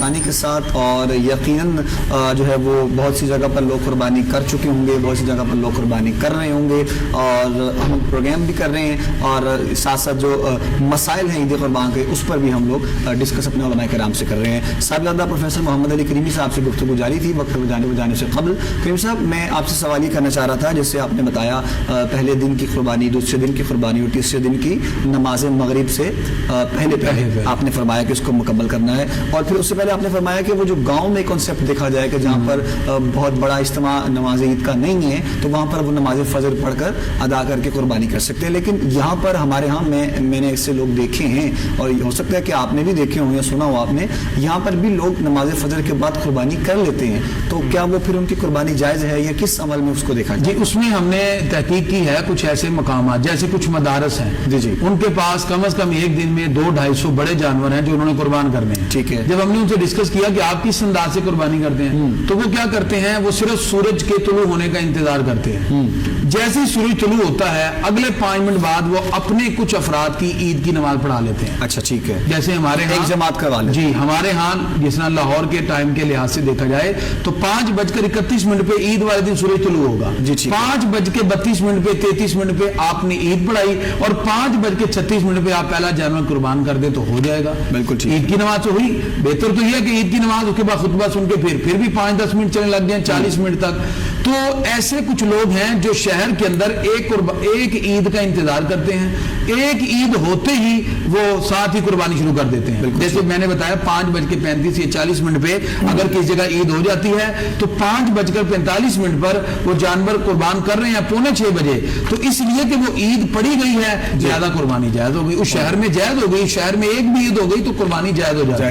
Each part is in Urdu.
آسانی کے ساتھ، اور یقیناً جو ہے وہ بہت سی جگہ پر لوگ قربانی کر چکے ہوں گے، بہت سی جگہ پر لوگ قربانی کر رہے ہوں گے، اور ہم پروگرام بھی کر رہے ہیں، اور ساتھ ساتھ جو مسائل ہیں عید قربان کے اس پر بھی ہم لوگ ڈسکس اپنے علماء کرام سے کر رہے ہیں۔ صاحبزادہ پروفیسر محمد علی کریمی صاحب سے گفتگو جاری تھی وقت جانے سے قبل۔ کریم صاحب، میں آپ سے سوال یہ کرنا چاہ رہا تھا، جیسے آپ نے بتایا پہلے دن کی قربانی، دوسرے دن کی قربانی اور تیسرے دن کی نماز مغرب سے پہلے آپ نے فرمایا کہ اس کو مکمل کرنا ہے، اور پھر اس سے پہلے آپ نے فرمایا کہ وہ جو گاؤں میں کنسیپٹ دیکھا جائے کہ جہاں پر بہت بڑا اجتماع نماز عید کا نہیں ہے تو وہاں پر وہ نماز فجر پڑھ کر ادا کر کے قربانی کر سکتے ہیں، لیکن یہاں پر ہمارے ہاں میں نے ایسے لوگ دیکھے ہیں، اور ہو سکتا ہے کہ آپ نے بھی دیکھے ہوں یا سنا ہو آپ نے، یہاں پر بھی لوگ نماز فجر کے بعد قربانی کر لیتے ہیں، تو کیا وہ پھر ان کی قربانی جائز ہے یا کس عمل میں اس کو دیکھا جائے؟ جی، اس میں ہم نے تحقیق کی ہے، کچھ ایسے مقامات جیسے کچھ مدارس ہیں جی ان کے پاس کم از کم ایک دن میں 200-250 بڑے جانور ہیں جو انہوں نے قربان کرنے ہیں۔ ٹھیک ہے، جب ہم نے ان سے ڈسکس کیا کہ آپ کس انداز سے قربانی کرتے ہیں تو وہ کیا کرتے ہیں، وہ صرف سورج کے طلوع ہونے کا انتظار کرتے ہیں، جیسے سورج طلوع ہوتا ہے اگلے 5 منٹ بعد وہ اپنے کچھ افراد کی عید کی نماز پڑھا لیتے ہیں۔ اچھا ٹھیک ہے، جیسے ہمارے ایک جماعت کروا لیتے ہیں۔ جی، ہمارے ہاں جس طرح لاہور کے ٹائم کے لحاظ سے دیکھا جائے تو 5:31 پہ عید والے دن سورج طلوع ہوگا، 5:32 پہ 33 منٹ پہ آپ نے عید پڑھائی، اور 5:36 پہ آپ پہلا جانور قربان کر دیں تو ہو جائے گا۔ بالکل ٹھیک، عید کی نماز تو ہوئی، بہتر تو یہ ہے کہ عید کی نماز اس کے بعد خطبہ سن کے پھر بھی 5-10 منٹ چلنے لگ جائیں، 40 منٹ تک۔ تو ایسے کچھ لوگ ہیں جو شہر کے اندر ایک عید کا انتظار کرتے ہیں، ایک عید ہوتے ہی وہ ساتھ ہی قربانی شروع کر دیتے ہیں۔ جیسے میں نے بتایا 5:35 یا 40 منٹ پہ اگر کسی جگہ عید ہو جاتی ہے تو 5:45 پر وہ جانور قربان کر رہے ہیں 5:45 بجے، تو اس لیے کہ وہ عید پڑی گئی ہے زیادہ قربانی جائز ہو گئی، اس شہر میں جائز ہو گئی، شہر میں ایک بھی عید ہو گئی تو قربانی جائز ہو جاتی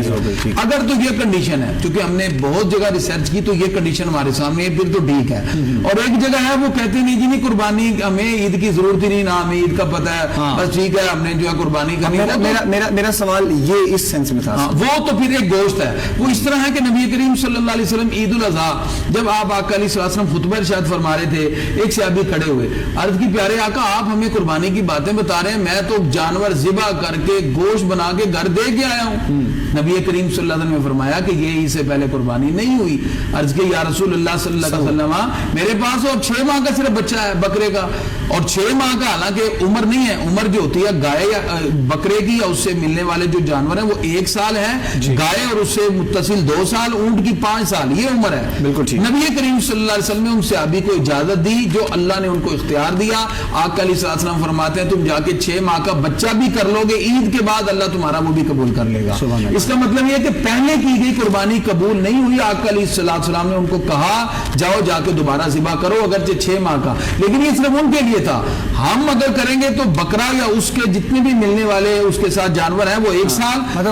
ہے۔ اگر تو یہ کنڈیشن ہے، کیونکہ ہم نے بہت جگہ ریسرچ کی تو یہ کنڈیشن ہمارے سامنے ہے، پھر تو ٹھیک ہے۔ اور ایک جگہ ہے وہ کہتے نہیں جی نہیں قربانی ہمیں عید کی ضرورت ہی نہیں، نہ ہمیں عید کا پتہ ہے، بس ٹھیک ہے ہم نے جو ہے قربانی کرنی ہے۔ میرا سوال یہ اس سینس میں تھا، وہ تو پھر ایک گوشت ہے، وہ اس طرح ہے کہ نبی کریم صلی اللہ علیہ وسلم عید الاضحیٰ جب آپ آقا علیہ السلام خطبہ ارشاد فرما رہے تھے، ایک صحابی کھڑے ہوئے، عرض کی پیارے آقا آپ ہمیں قربانی کی باتیں بتا رہے ہیں، میں تو جانور ذبح کر کے گوشت بنا کے گھر دے کے آیا ہوں۔ نبی کریم صلی اللہ علیہ وسلم نے فرمایا کہ یہ عید سے پہلے قربانی نہیں ہوئی۔ عرض کی یا رسول اللہ صلی اللہ علیہ وسلم میرے پاس اور 6 ماہ کا صرف بچہ ہے بکرے کا، اور 6 ماہ کا حالانکہ عمر نہیں ہے، عمر جو ہوتی ہے گائے یا بکرے کی یا اس سے ملنے والے جو جانور ہیں وہ 1 سال ہے، گائے اور اس سے متصل 2 سال، اونٹ کی 5 سال، یہ عمر ہے۔ بالکل ٹھیک۔ نبی کریم صلی اللہ علیہ وسلم نے ان صحابی کو اجازت دی جو اللہ نے ان کو اختیار دیا۔ آقا علیہ السلام فرماتے ہیں تم جا کے 6 ماہ کا بچہ بھی کر لو گے، عید کے بعد اللہ تمہارا وہ بھی قبول کر لے گا۔ اس کا مطلب یہ ہے کہ پہلے کی گئی قربانی قبول نہیں ہوئی، آقا علیہ السلام نے ان کو کہا جاؤ جا کے دوبارہ ذبح کرو اگرچہ 6 ماہ کا، لیکن یہ صرف ان کے لیے تھا۔ ہم اگر کریں گے تو بکرا یا اس کے جتنے بھی ملنے والے اس کے ساتھ جانور ہیں وہ 1 سال،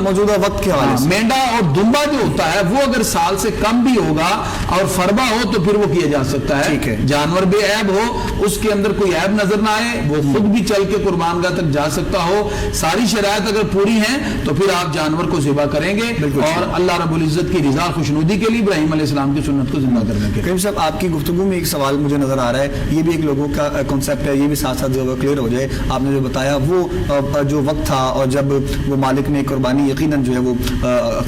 موجودہ وقت کے حوالے سے مینڈا اور دمبا جو ہوتا ہے وہ اگر سال سے کم بھی ہوگا اور فربا ہو تو پھر وہ کیا جا سکتا ہے۔ جانور بے عیب ہو، اس کے اندر کوئی عیب نظر نہ آئے، وہ خود بھی چل کے قربان گاہ تک جا سکتا ہو، ساری شرائط اگر پوری ہیں تو پھر آپ جانور کو ذبح کریں گے اور اللہ رب العزت کی رضا خوشنودی کے لیے ابراہیم علیہ السلام کی سنت کو زندہ کرنے کے لیے۔ کریم صاحب آپ کی گفتگو میں ایک سوال مجھے نظر آ رہا ہے، یہ بھی ایک لوگوں کا کنسیپٹ ہے، یہ بھی ساتھ ساتھ جو کلیئر ہو جائے۔ آپ نے جو بتایا وہ جو وقت تھا اور جب وہ مالک نے قربانی یقیناً جو ہے وہ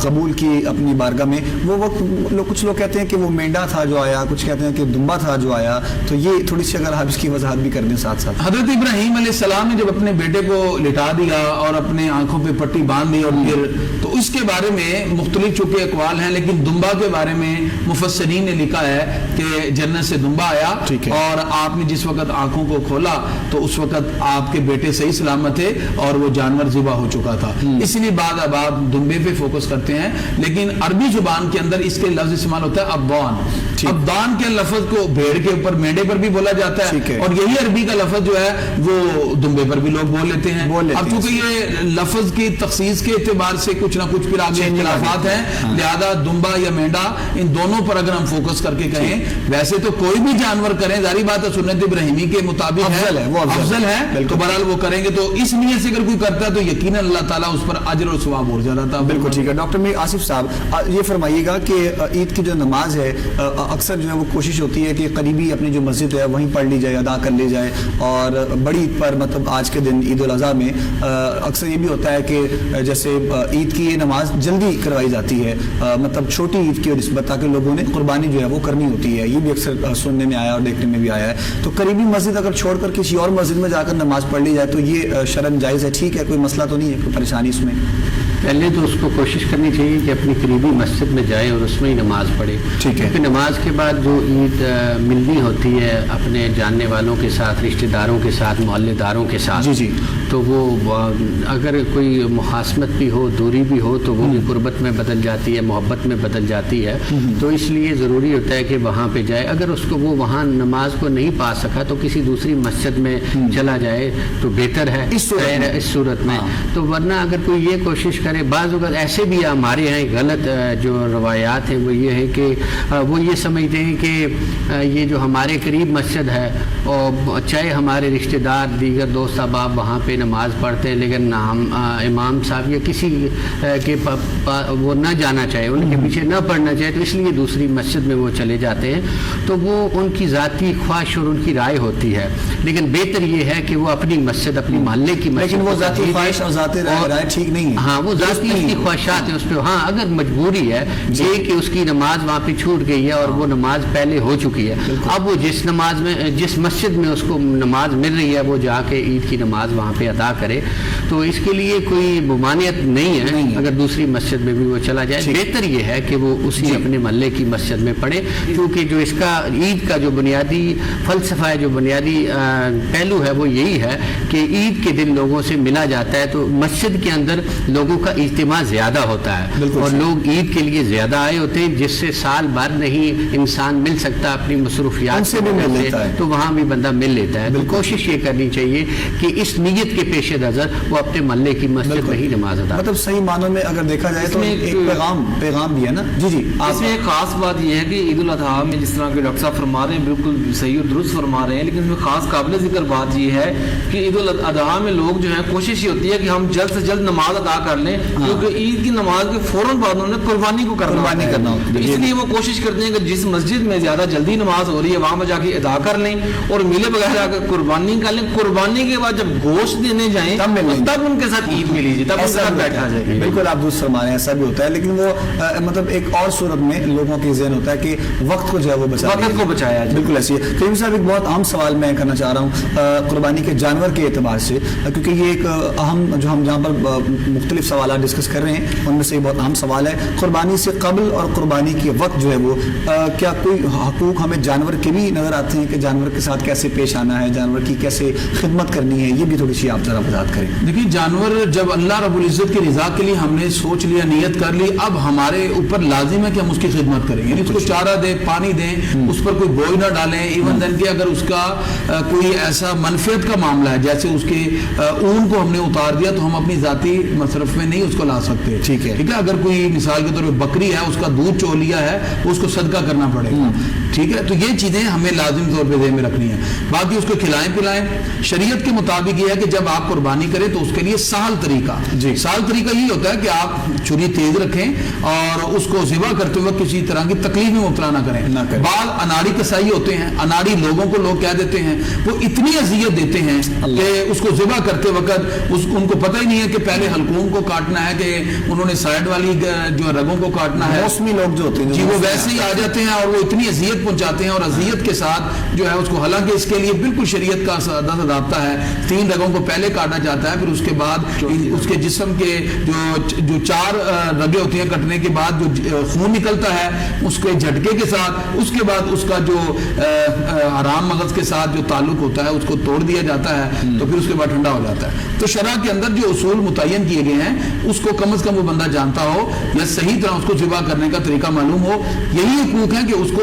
قبول کی اپنی بارگاہ میں، وہ وقت کچھ لوگ کہتے ہیں کہ وہ مینڈا تھا جو آیا، کچھ کہتے ہیں کہ دمبا تھا جو آیا، تو یہ تھوڑی سی اگر آپ اس کی وضاحت بھی کر دیں ساتھ ساتھ۔ حضرت ابراہیم علیہ السلام نے جب اپنے بیٹے کو لٹا دیا اور اپنے آنکھوں پہ پٹی باندھ دی اور پھر تو اس کے بارے میں مختلف چونکہ اقوال ہیں، لیکن دمبا کے بارے میں مفسرین نے لکھا ہے کہ جنت سے دمبا آیا اور آپ نے جس وقت آنکھوں کو کھولا تو اس وقت آپ کے بیٹے صحیح سلامت تھے اور وہ جانور ذبح ہو چکا تھا۔ اس لیے بعد اب آپ دمبے پہ فوکس کرتے ہیں، لیکن عربی زبان کے اندر اس کے لفظ استعمال ہوتا ہے ابدان۔ ابدان کے لفظ کو بھیڑ کے اوپر مینڈے پر بھی بولا جاتا ہے، اور یہی عربی کا لفظ جو ہے وہ دمبے پر بھی لوگ بول لیتے ہیں۔ اب چونکہ یہ لفظ کی تخصیص کے اعتبار سے کچھ نہ کچھ پھر آگے اختلافات ہیں، لہذا دمبا یا مینڈا ان دونوں پر اگر ہم فوکس کر کے کہیں، ویسے تو کوئی بھی جانور کریں ظاہری بات ہے سنت ابراہیم ابراہیمی کے مطابق افضل ہے، وہ افضل ہے، تو بہرحال وہ کریں گے. تو اس نیت سے اگر کوئی کرتا ہے تو یقیناً اللہ تعالیٰ اس پر اجر اور ثواب اور زیادہ تھا. بالکل ٹھیک ہے. ڈاکٹر میر آصف صاحب یہ فرمائیے گا کہ عید کی جو نماز ہے اکثر جو ہے وہ کوشش ہوتی ہے کہ قریبی اپنی جو مسجد ہے وہیں پڑھ لی جائے، ادا کر لی جائے. اور بڑی عید پر مطلب آج کے دن عید الاضحیٰ میں اکثر یہ بھی ہوتا ہے کہ جیسے عید کی یہ نماز جلدی کروائی جاتی ہے، مطلب چھوٹی عید کی نسبت، تاکہ لوگوں نے قربانی جو ہے وہ کرنی ہوتی ہے. یہ بھی اکثر سننے میں آیا اور دیکھنے میں بھی آیا ہے. تو قریبی مسجد اگر چھوڑ کر کسی اور مسجد میں جا کر نماز پڑھ لی جائے تو یہ شرعاً جائز ہے، ٹھیک ہے، کوئی مسئلہ تو نہیں ہے، کوئی پریشانی اس میں؟ پہلے تو اس کو کوشش کرنی چاہیے کہ اپنی قریبی مسجد میں جائے اور اس میں ہی نماز پڑھے. ٹھیک ہے. کیونکہ نماز کے بعد جو عید ملنی ہوتی ہے اپنے جاننے والوں کے ساتھ، رشتہ داروں کے ساتھ، محلے داروں کے ساتھ، جی تو وہ اگر کوئی مخاصمت بھی ہو، دوری بھی ہو، تو وہ بھی قربت میں بدل جاتی ہے، محبت میں بدل جاتی ہے. تو اس لیے ضروری ہوتا ہے کہ وہاں پہ جائے. اگر اس کو وہ وہاں نماز کو نہیں پا سکا تو کسی دوسری مسجد میں چلا جائے تو بہتر ہے اس صورت میں. تو ورنہ اگر کوئی یہ کوشش کرے، بعض اوقات ایسے بھی ہمارے یہاں غلط جو روایات ہیں وہ یہ ہے کہ وہ یہ سمجھتے ہیں کہ یہ جو ہمارے قریب مسجد ہے اور چاہے ہمارے رشتہ دار دیگر دوست احباب وہاں پہ نماز پڑھتے ہیں لیکن ہم امام صاحب یا کسی کے وہ نہ جانا چاہے، ان کے پیچھے نہ پڑھنا چاہے، تو اس لیے دوسری مسجد میں وہ چلے جاتے ہیں. تو وہ ان کی ذاتی خواہش اور ان کی رائے ہوتی ہے. لیکن بہتر یہ ہے کہ وہ اپنی مسجد، اپنی محلے کی مسجد، لیکن وہ ذاتی خواہش اور ذاتی رائے ٹھیک نہیں ہے. ہاں، وہ ذاتی اس کی خواہشات ہیں اس پہ. ہاں، اگر مجبوری ہے یہ کہ اس کی نماز وہاں پہ چھوٹ گئی ہے اور وہ نماز پہلے ہو چکی ہے، اب وہ جس نماز میں، جس مسجد میں اس کو نماز مل رہی ہے وہ جا کے عید کی نماز وہاں پہ ادا کرے. تو اس کے لیے کوئی ممانعت نہیں ہے اگر دوسری مسجد میں بھی وہ چلا جائے. بہتر یہ ہے کہ وہ اسی اپنے محلے کی مسجد میں پڑھے، کیونکہ جو اس کا عید کا جو بنیادی فلسفہ ہے، جو بنیادی پہلو ہے وہ یہی ہے کہ عید کے دن لوگوں سے ملا جاتا ہے. تو مسجد کے اندر لوگوں کا اجتماع زیادہ ہوتا ہے اور لوگ عید کے لیے زیادہ آئے ہوتے ہیں، جس سے سال بھر نہیں انسان مل سکتا اپنی مصروفیات سے، تو وہاں بھی بندہ مل لیتا ہے. تو کوشش یہ کرنی چاہیے کہ اس نیت کے پیش نظر وہ اپنے محلے کی مسجد میں ہی نماز ادا. مطلب صحیح معنوں میں اگر دیکھا جائے تو ایک پیغام بھی ہے نا. جی اس میں ایک خاص بات یہ ہے کہ عید الاضحیٰ میں جس طرح کے ڈاکٹر صاحب فرما رہے ہیں بالکل صحیح اور درست فرما رہے ہیں، لیکن اس میں خاص قابل ذکر بات یہ ہے کہ عید الاضحیٰ میں لوگ جو ہیں کوشش یہ ہوتی ہے کہ ہم جلد سے جلد نماز ادا کر لیں، کیونکہ عید کی نماز کے فوراً بعد انہوں نے قربانی کو کرنا ہوتا ہے. اس لیے وہ کوشش کرتے ہیں کہ جس مسجد میں زیادہ جلدی نماز ہو رہی ہے وہاں میں جا کے ادا کر لیں اور میلے بغیر جا کے قربانی کر لیں. قربانی کے بعد جب گوشت دینے جائیں تب ان کے ساتھ عید میں لیجیے، تب ان کے ساتھ بیٹھا جائے. بالکل آپ درست فرما رہے ہیں، ایسا بھی ہوتا ہے. لیکن وہ مطلب ایک اور صورت میں لوگوں کے ذہن ہوتا ہے کہ وقت کو جو ہے وہ بچایا. بالکل ایسی ہے. کریم صاحب ایک بہت اہم سوال میں کرنا چاہ رہا ہوں قربانی کے جانور کے اعتبار سے، کیونکہ یہ ایک اہم جو ہم جہاں پر مختلف سوالات ڈسکس کر رہے ہیں ان میں سے بہت اہم سوال ہے قربانی سے قبل اور قربانی کے وقت جو ہے وہ کیا کوئی حقوق ہمیں جانور کے بھی نظر آتے ہیں کہ جانور کے ساتھ کیسے پیش آنا ہے، جانور کی کیسے خدمت کرنی ہے؟ یہ بھی تھوڑی سی آپ ذرا وضاحت کریں. دیکھیے، جانور جب اللہ رب العزت کی رضا کے لیے ہم نے سوچ لیا، نیت کر لی، اب ہمارے اوپر لازم ہے کہ ہم اس کی خدمت کریں. یعنی اس کو چارہ دیں، پانی دیں، اس پر کوئی بوجھ نہ ڈالیں. ایون دن کہ اگر اس کا کوئی ایسا منفعت کا معاملہ ہے، جیسے اس کے اون کو ہم نے اتار دیا تو ہم اپنی ذاتی مصرف میں نہیں اس کو لا سکتے. ٹھیک ہے. اگر کوئی مثال کے طور پہ بکری ہے، اس کا دودھ چو لیا ہے، اس کو صدقہ کرنا پڑے گا. ٹھیک ہے. تو یہ چیزیں ہمیں لازم طور پہ ذہن میں رکھنی ہے. باقی اس کو کھلائیں پلائیں. شریعت کے مطابق یہ ہے کہ جب آپ قربانی کریں تو اس کے لیے سہل طریقہ، سہل طریقہ یہ ہوتا ہے کہ آپ چھری تیز رکھیں اور اس کو ذبح کرتے ہوئے کسی طرح کی تکلیف میں مبتلا نہ کریں. بعض اناڑی کسائی ہوتے ہیں، اناڑی لوگوں کو لوگ کہہ دیتے ہیں، وہ اتنی اذیت دیتے ہیں کہ اس کو ذبح کرتے وقت ان کو پتہ ہی نہیں ہے کہ پہلے حلقوم کو کاٹنا ہے کہ انہوں نے سائڈ والی جو رگوں کو کاٹنا ہے. موسمی لوگ جو ہوتے ہیں جی وہ ویسے ہی آ جاتے ہیں اور وہ اتنی اذیت پہنچاتے ہیں اور اذیت کے ساتھ جو ہے اس کو، حالانکہ اس کے لیے بالکل شریعت کا ضابطہ ہے. 3 رگوں کو پہلے کاٹا جاتا ہے، پھر اس کے بعد اس کے جسم کے جو 4 رگیں ہوتی ہیں کٹنے کے بعد جو خون نکلتا ہے اس کے جھٹکے کے ساتھ، اس کے بعد اس کا جو حرام مغز کے ساتھ جو تعلق ہوتا ہے اس کو توڑ دیا جاتا ہے، تو پھر اس کے بعد ٹھنڈا ہو جاتا ہے. تو شرع کے اندر جو اصول متعین کیے گئے ہیں اس کو کم از کم وہ بندہ جانتا ہو یا صحیح طرح اس کو ذبح کرنے کا طریقہ معلوم ہو. یہی حقوق ہیں کہ اس کو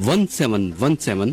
1717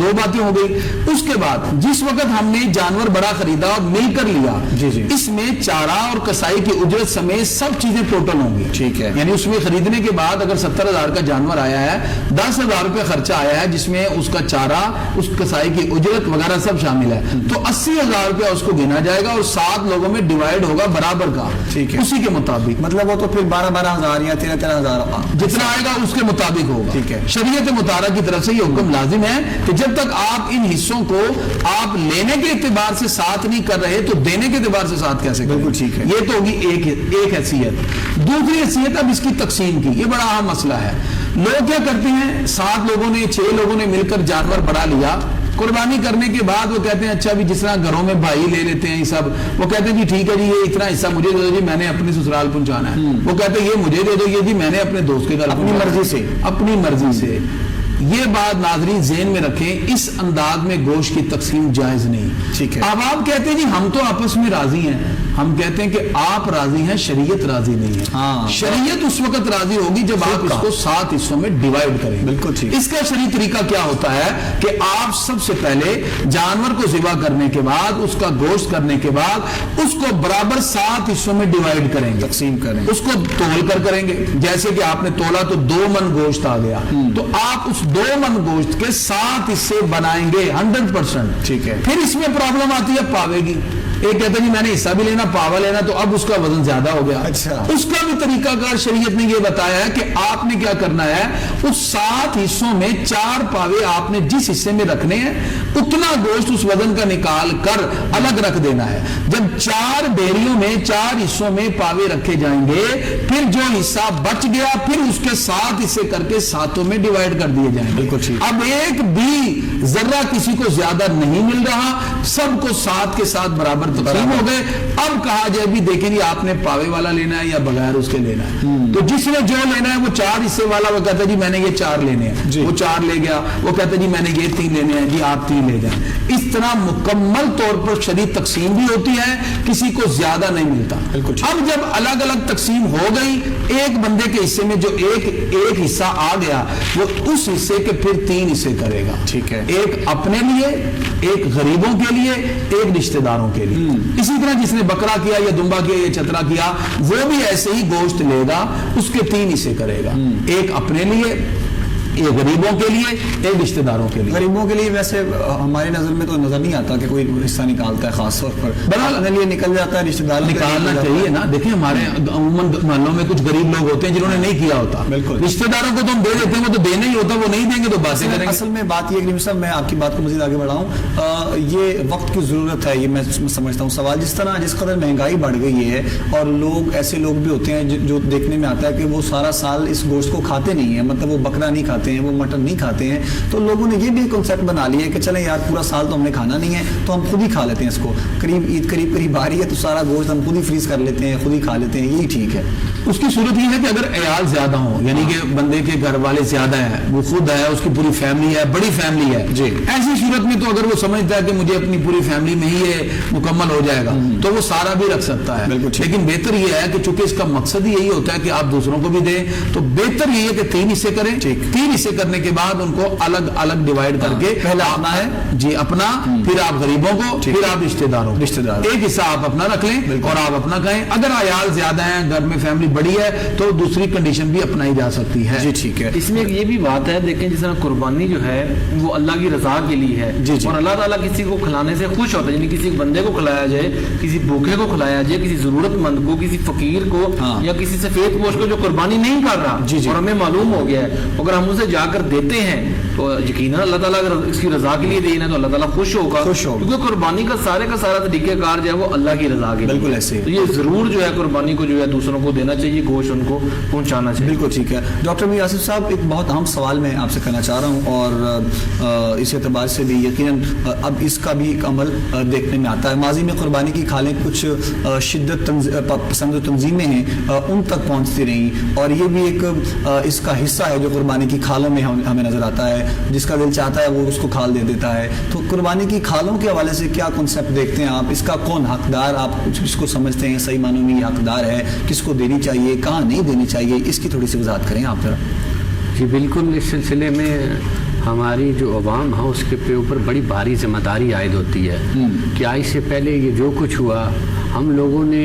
2 باتیں ہو گئی. اس کے بعد جس وقت ہم نے جانور بڑا خریدا اور مل کر لیا, اس میں چارہ اور کسائی کی اجرت سمیت سب چیزیں ٹوٹل ہوں گی. ٹھیک ہے. یعنی اس میں خریدنے کے بعد اگر 70,000 کا جانور آیا ہے, 10,000 روپے خرچہ آیا ہے جس میں اس کا چارہ, اس کسائی کی اجرت وغیرہ سب شامل ہے, تو 80,000 روپے اس کو گنا جائے گا اور 7 لوگوں میں ڈیوائڈ ہوگا برابر کا. ٹھیک ہے. اسی کے مطابق, مطلب وہ تو پھر 12,000 یا 13,000 جتنا آئے گا اس کے مطابق ہوگا. ٹھیک ہے. شریعت مطالعہ کی طرف سے یہ حکم لازم ہے کہ جب تک آپ ان حصوں کو آپ لینے کے اعتبار سے ساتھ نہیں کر رہے تو دینے کے اعتبار سے ساتھ کیسے کریں؟ بالکل ٹھیک ہے. یہ تو ہوگی ایک حیثیت. دوسری حیثیت اب اس کی تقسیم کی, یہ بڑا اہم مسئلہ ہے. لوگ کیا کرتے ہیں, 7 لوگوں نے 6 لوگوں نے مل کر جانور بڑا لیا, قربانی کرنے کے بعد وہ کہتے ہیں اچھا بھی جس طرح گھروں میں بھائی لے لیتے ہیں یہ سب, وہ کہتے ہیں جی ٹھیک ہے جی یہ اتنا حصہ مجھے دے دو جی, میں نے اپنے سسرال پہنچانا ہے. وہ کہتے ہیں یہ مجھے دے دو, یہ جی میں نے اپنے دوست کے گھر اپنی مرضی سے. یہ بات ناظرین ذہن میں رکھیں, اس انداز میں گوشت کی تقسیم جائز نہیں. ٹھیک ہے. اب آپ کہتے ہیں جی ہم تو آپس میں راضی ہیں, ہم کہتے ہیں کہ آپ راضی ہیں, شریعت راضی نہیں ہے. شریعت اس وقت راضی ہوگی جب آپ اس کو 7 حصوں میں ڈیوائڈ کریں. بالکل ٹھیک. اس کا شرعی طریقہ کیا ہوتا ہے کہ آپ سب سے پہلے جانور کو ذبح کرنے کے بعد, اس کا گوشت کرنے کے بعد اس کو برابر 7 حصوں میں ڈیوائڈ کریں گے, تقسیم کریں, اس کو تول کر کریں گے. جیسے کہ آپ نے تولا تو 2 من گوشت آ گیا, تو آپ اس 2 من گوشت کے 7 حصے بنائیں گے 100%. ٹھیک ہے. پھر اس میں پرابلم آتی ہے پاوے کی. ایک کہتا ہے جی میں نے حصہ بھی لینا, پاوا لینا, تو اب اس کا وزن زیادہ ہو گیا. اچھا. اس کا بھی طریقہ کار شریعت نے یہ بتایا ہے کہ آپ نے کیا کرنا ہے, اس 7 حصوں میں 4 پاوے آپ نے جس حصے میں رکھنے ہیں اتنا گوشت اس وزن کا نکال کر الگ رکھ دینا ہے. جب 4 ڈیریوں میں 4 حصوں میں پاوے رکھے جائیں گے, پھر جو حصہ بچ گیا پھر اس کے 7 حصے کر کے 7 میں ڈیوائڈ کر دیے جائیں گے. بالکل. اب ایک بھی ذرہ کسی کو زیادہ نہیں مل رہا, سب کو 7 کے ساتھ برابر تقسیم ہو گئے. اب کہا جائے بھی دیکھیں جی آپ نے پاوے والا لینا ہے یا بغیر اس کے لینا ہے, تو جس نے جو لینا ہے وہ 4 حصے والا وہ کہتا ہے جی میں نے یہ 4 لینے ہیں, وہ 4 لے گیا. وہ کہتا ہے جی میں نے یہ 3 لینے ہیں, جی آپ 3 لے جائیں. اس طرح مکمل طور پر شریعت تقسیم بھی ہوتی ہے, کسی کو زیادہ نہیں ملتا. اب جب الگ الگ تقسیم ہو گئی, ایک بندے کے حصے میں جو ایک حصہ آ گیا وہ اس حصے کے پھر 3 حصے کرے گا. ٹھیک ہے. ایک اپنے لیے, ایک غریبوں کے لیے, ایک رشتہ داروں کے لیے. اسی طرح جس نے بکرا کیا یا دمبا کیا یا چترا کیا وہ بھی ایسے ہی گوشت لے گا, اس کے 3 حصے کرے گا, ایک اپنے لیے, یہ غریبوں کے لیے, ایک رشتہ داروں کے لیے. غریبوں کے لیے ویسے ہماری نظر میں تو نظر نہیں آتا کہ کوئی حصہ نکالتا ہے, خاص طور پر بہرحال لیے نکل جاتا ہے, رشتہ داروں نکالنا چاہیے نا. دیکھیں ہمارے عموماً محلوں میں کچھ غریب لوگ ہوتے ہیں جنہوں نے نہیں کیا ہوتا. بالکل. رشتہ داروں کو تو ہم دے دیتے ہیں, وہ تو دینا ہی ہوتا, وہ نہیں دیں گے تو باتیں کریں گے. اصل میں بات یہ کہ صاحب میں آپ کی بات کو مزید آگے بڑھاؤں, یہ وقت کی ضرورت ہے, یہ میں سمجھتا ہوں. سوال جس قدر مہنگائی بڑھ گئی ہے اور لوگ ایسے لوگ بھی ہوتے ہیں جو دیکھنے میں آتا ہے کہ وہ سارا سال اس گوشت کو کھاتے نہیں ہیں, مطلب وہ بکرا نہیں کھاتے ہیں, وہ مٹن نہیں کھاتے ہیں, تو لوگوں نے یہ بھی کنسیپٹ بنا لیا ہے کہ چلیں یار پورا سال تو ہم نے کھانا نہیں ہے تو ہم خود ہی کھا لیتے ہیں اس کو, عید قریب آ رہی ہے تو سارا گوشت ہم خود ہی فریز کر لیتے ہیں, خود ہی کھا لیتے ہیں, یہی ٹھیک ہے. اس کی صورت یہ ہے کہ اگر عیال زیادہ ہوں, یعنی کہ بندے کے گھر والے زیادہ ہیں, وہ خود ہے, اس کی پوری فیملی ہے, بڑی فیملی ہے, جی, ایسی صورت میں تو اگر وہ سمجھتا ہے کہ مجھے اپنی پوری فیملی میں ہی یہ مکمل ہو جائے گا تو وہ سارا بھی رکھ سکتا ہے. لیکن بہتر یہ ہے کہ چونکہ اس کا مقصد ہی یہی ہوتا ہے کہ آپ دوسروں کو بھی دیں, تو بہتر یہ ہے کہ 3 حصے کریں. 3 حصے کرنے کے بعد ان کو الگ الگ ڈیوائڈ کر کے, پہلا اپنا ہے جی اپنا, پھر آپ غریبوں کو, پھر آپ رشتہ داروں, ایک حصہ آپ اپنا رکھ لیں اور آپ اپنا کہیں. اگر عیال زیادہ ہیں, گھر میں فیملی بڑی ہے, تو دوسری کنڈیشن بھی اپنائی جا سکتی ہے. جی ٹھیک ہے. اس میں یہ بھی بات ہے, دیکھیں جس طرح قربانی جو ہے وہ اللہ کی رضا کے لیے ہے, اور اللہ تعالیٰ کسی کو کھلانے سے خوش ہوتا ہے, یعنی کسی بندے کو کھلایا جائے, کسی بھوکے کو کھلایا جائے, کسی ضرورت مند کو, کسی فقیر کو, یا کسی سفید پوش کو جو قربانی نہیں کر رہا, اور ہمیں معلوم ہو گیا ہے, اگر ہم اسے جا کر دیتے ہیں تو یقیناً اللہ تعالیٰ اگر اس کی رضا کے لیے دینا تو اللہ تعالیٰ خوش ہوگا, کیونکہ قربانی کا سارا طریقہ کار جو ہے وہ اللہ کی رضا کے. بالکل ایسے. تو یہ ضرور جو ہے قربانی کو جو ہے دوسروں کو دینا چاہیے, گوشت ان کو پہنچانا چاہیے. بالکل ٹھیک ہے. ڈاکٹر میر آصف صاحب, ایک بہت اہم سوال میں آپ سے کرنا چاہ رہا ہوں, اور اس اعتبار سے بھی یقیناً اب اس کا بھی ایک عمل دیکھنے میں آتا ہے. ماضی میں قربانی کی کھالیں کچھ شدت پسند تنظیمیں ہیں ان تک پہنچتی رہیں, اور یہ بھی ایک اس کا حصہ ہے جو قربانی کی کھالوں میں ہمیں نظر آتا ہے. جس کا دل چاہتا ہے وہ اس کو کھال دے دیتا ہے. تو قربانی کی کھالوں کے حوالے سے کیا کنسیپٹ دیکھتے ہیں آپ؟ اس کا کون حقدار آپ کس کو سمجھتے ہیں صحیح معنوں میں یہ حقدار ہے؟ کس کو دینی چاہیے, کہاں نہیں دینی چاہیے؟ اس کی تھوڑی سی وضاحت کریں آپ ذرا. جی بالکل, اس سلسلے میں ہماری جو عوام ہے اس کے اوپر بڑی بھاری ذمہ داری عائد ہوتی ہے کہ آج سے پہلے یہ جو کچھ ہوا ہم لوگوں نے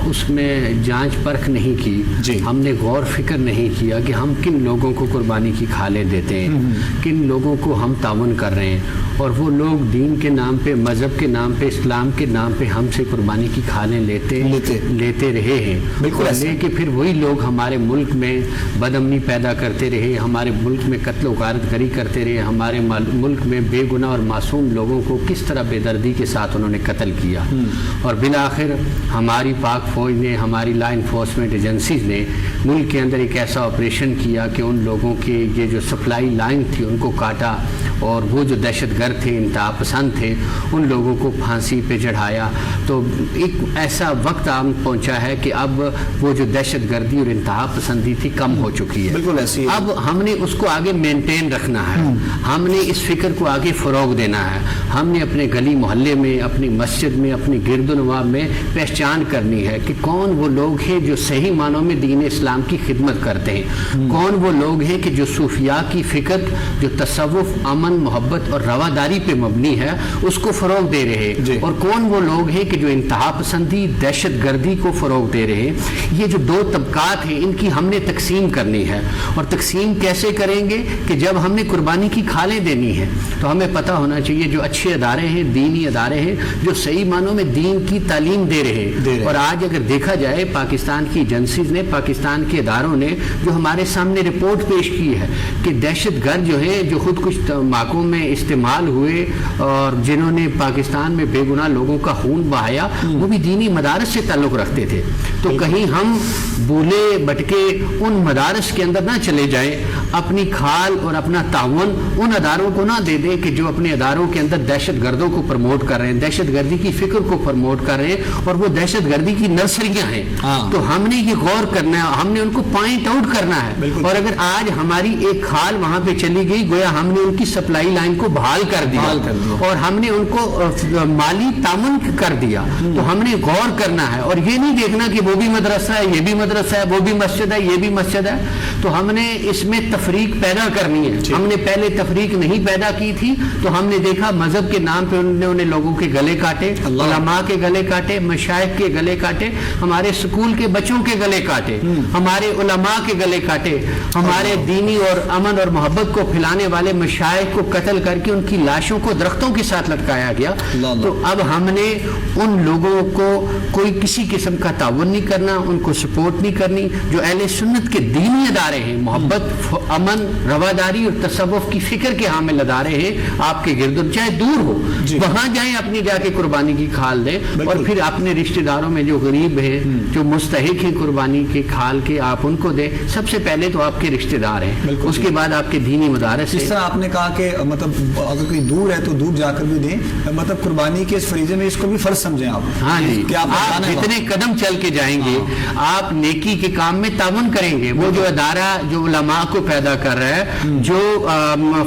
اس میں جانچ پرکھ نہیں کی, ہم نے غور فکر نہیں کیا کہ ہم کن لوگوں کو قربانی کی کھالیں دیتے ہیں, کن لوگوں کو ہم تعاون کر رہے ہیں, اور وہ لوگ دین کے نام پہ, مذہب کے نام پہ, اسلام کے نام پہ ہم سے قربانی کی کھالیں لیتے رہے ہیں. اور لے کے پھر وہی لوگ ہمارے ملک میں بدامنی پیدا کرتے رہے, ہمارے ملک میں قتل و غارت گری کرتے رہے, ہمارے ملک میں بے گناہ اور معصوم لوگوں کو کس طرح بے دردی کے ساتھ انہوں نے قتل کیا. اور بالآخر ہماری پاک فوج نے, ہماری لا انفورسمنٹ ایجنسیز نے ملک کے اندر ایک ایسا آپریشن کیا کہ ان لوگوں کے یہ جو سپلائی لائن تھی ان کو کاٹا, اور وہ جو دہشت گرد تھے, انتہا پسند تھے, ان لوگوں کو پھانسی پہ چڑھایا. تو ایک ایسا وقت عام پہنچا ہے کہ اب وہ جو دہشت گردی اور انتہا پسندی تھی کم ہو چکی ہے. بالکل ایسی اب ہم نے اس کو آگے مینٹین رکھنا ہے, ہم نے اس فکر کو آگے فروغ دینا ہے. ہم نے اپنے گلی محلے میں, اپنی مسجد میں, اپنی گرد و نواح میں پہچان کرنی ہے کہ کون وہ لوگ ہیں جو صحیح معنوں میں دین اسلام کی خدمت کرتے ہیں, کون وہ لوگ ہیں کہ جو صوفیاء کی فکر, جو تصوف, امن, محبت اور رواداری پہ مبنی ہے اس کو فروغ دے رہے, اور کون وہ لوگ ہیں کہ جو انتہا پسندی, دہشت گردی کو فروغ دے رہے. یہ جو دو طبقات ہیں ان کی ہم نے تقسیم کرنی ہے. اور تقسیم کیسے کریں گے کہ جب ہم نے قربانی کی کھالیں دینی ہے تو ہمیں پتہ ہونا چاہیے جو اچھے ادارے ہیں, دینی ادارے ہیں, جو صحیح معنوں میں دین کی تعلیم دے رہے. اور آج اگر دیکھا جائے پاکستان کی ایجنسیز نے, پاکستان کے اداروں نے جو ہمارے سامنے رپورٹ پیش کی ہے کہ دہشت گرد جو ہے, جو خود کچھ دھماکوں میں استعمال ہوئے اور جنہوں نے پاکستان میں بے گناہ لوگوں کا خون بہایا, وہ بھی دینی مدارس سے تعلق رکھتے تھے. تو کہیں ہم بولے بٹکے ان مدارس کے اندر نہ چلے جائیں, اپنی کھال اور اپنا تعاون ان اداروں کو نہ دے دیں کہ جو اپنے اداروں کے اندر دہشت گردوں کو پروموٹ کر رہے ہیں, دہشت گردی کی فکر کو پروموٹ کر رہے ہیں, اور وہ دہشت گردی کی نرسریاں ہیں. تو ہم نے یہ غور کرنا ہے, ہم نے ان کو پوائنٹ آؤٹ کرنا ہے. اور اگر آج ہماری ایک کھال وہاں پہ چلی گئی, گویا ہم نے ان کی سپلائی لائن کو بحال کر دیا اور ہم نے ان کو مالی تعاون کر دیا. تو ہم نے غور کرنا ہے, اور یہ نہیں دیکھنا کہ وہ بھی مدرسہ ہے, یہ بھی مدرسہ ہے, وہ بھی مسجد ہے, یہ بھی مسجد ہے. تو ہم نے اس میں تفریق پیدا کرنی ہے. ہم نے پہلے تفریق نہیں پیدا کی تھی, تو ہم نے دیکھا مذہب کے نام پہ انہوں نے لوگوں کے گلے کاٹے, علماء کے گلے کاٹے, مشائخ کے گلے کاٹے, ہمارے سکول کے بچوں کے گلے کاٹے, ہمارے علماء کے گلے کاٹے, ہمارے دینی اور امن اور محبت کو پھیلانے والے مشائخ کو قتل کر کے ان کی لاشوں کو درختوں کے ساتھ لٹکایا گیا. تو اب ہم نے ان لوگوں کو کوئی کسی قسم کا تعاون نہیں کرنا, ان کو سپورٹ نہیں کرنی. جو اہل سنت کے دینی ادارے ہیں, محبت, امن, رواداری اور تصوف کی فکر کے حامل ادارے ہیں, آپ کے گرد چاہے دور ہو, وہاں جائیں, اپنی جا کے قربانی کی کھال دیں, اور پھر اپنے رشتہ داروں میں جو غریب ہیں, جو مستحق ہیں قربانی کے کھال کے, آپ ان کو دیں. سب سے پہلے تو آپ کے رشتہ دار ہیں, اس کے بعد آپ کے دینی مدارس. جس طرح آپ نے کہا کہ مطلب اگر کوئی دور ہے تو دور جا کر بھی دیں, مطلب قربانی کے اس فریضے میں اس کو بھی فرض سمجھیں آپ. ہاں جی, کہ آپ جتنے قدم چل کے جائیں گے آپ نیکی کے کام میں تعاون کریں گے. وہ جو ادارہ جو علماء کو پیدا کر رہا ہے, جو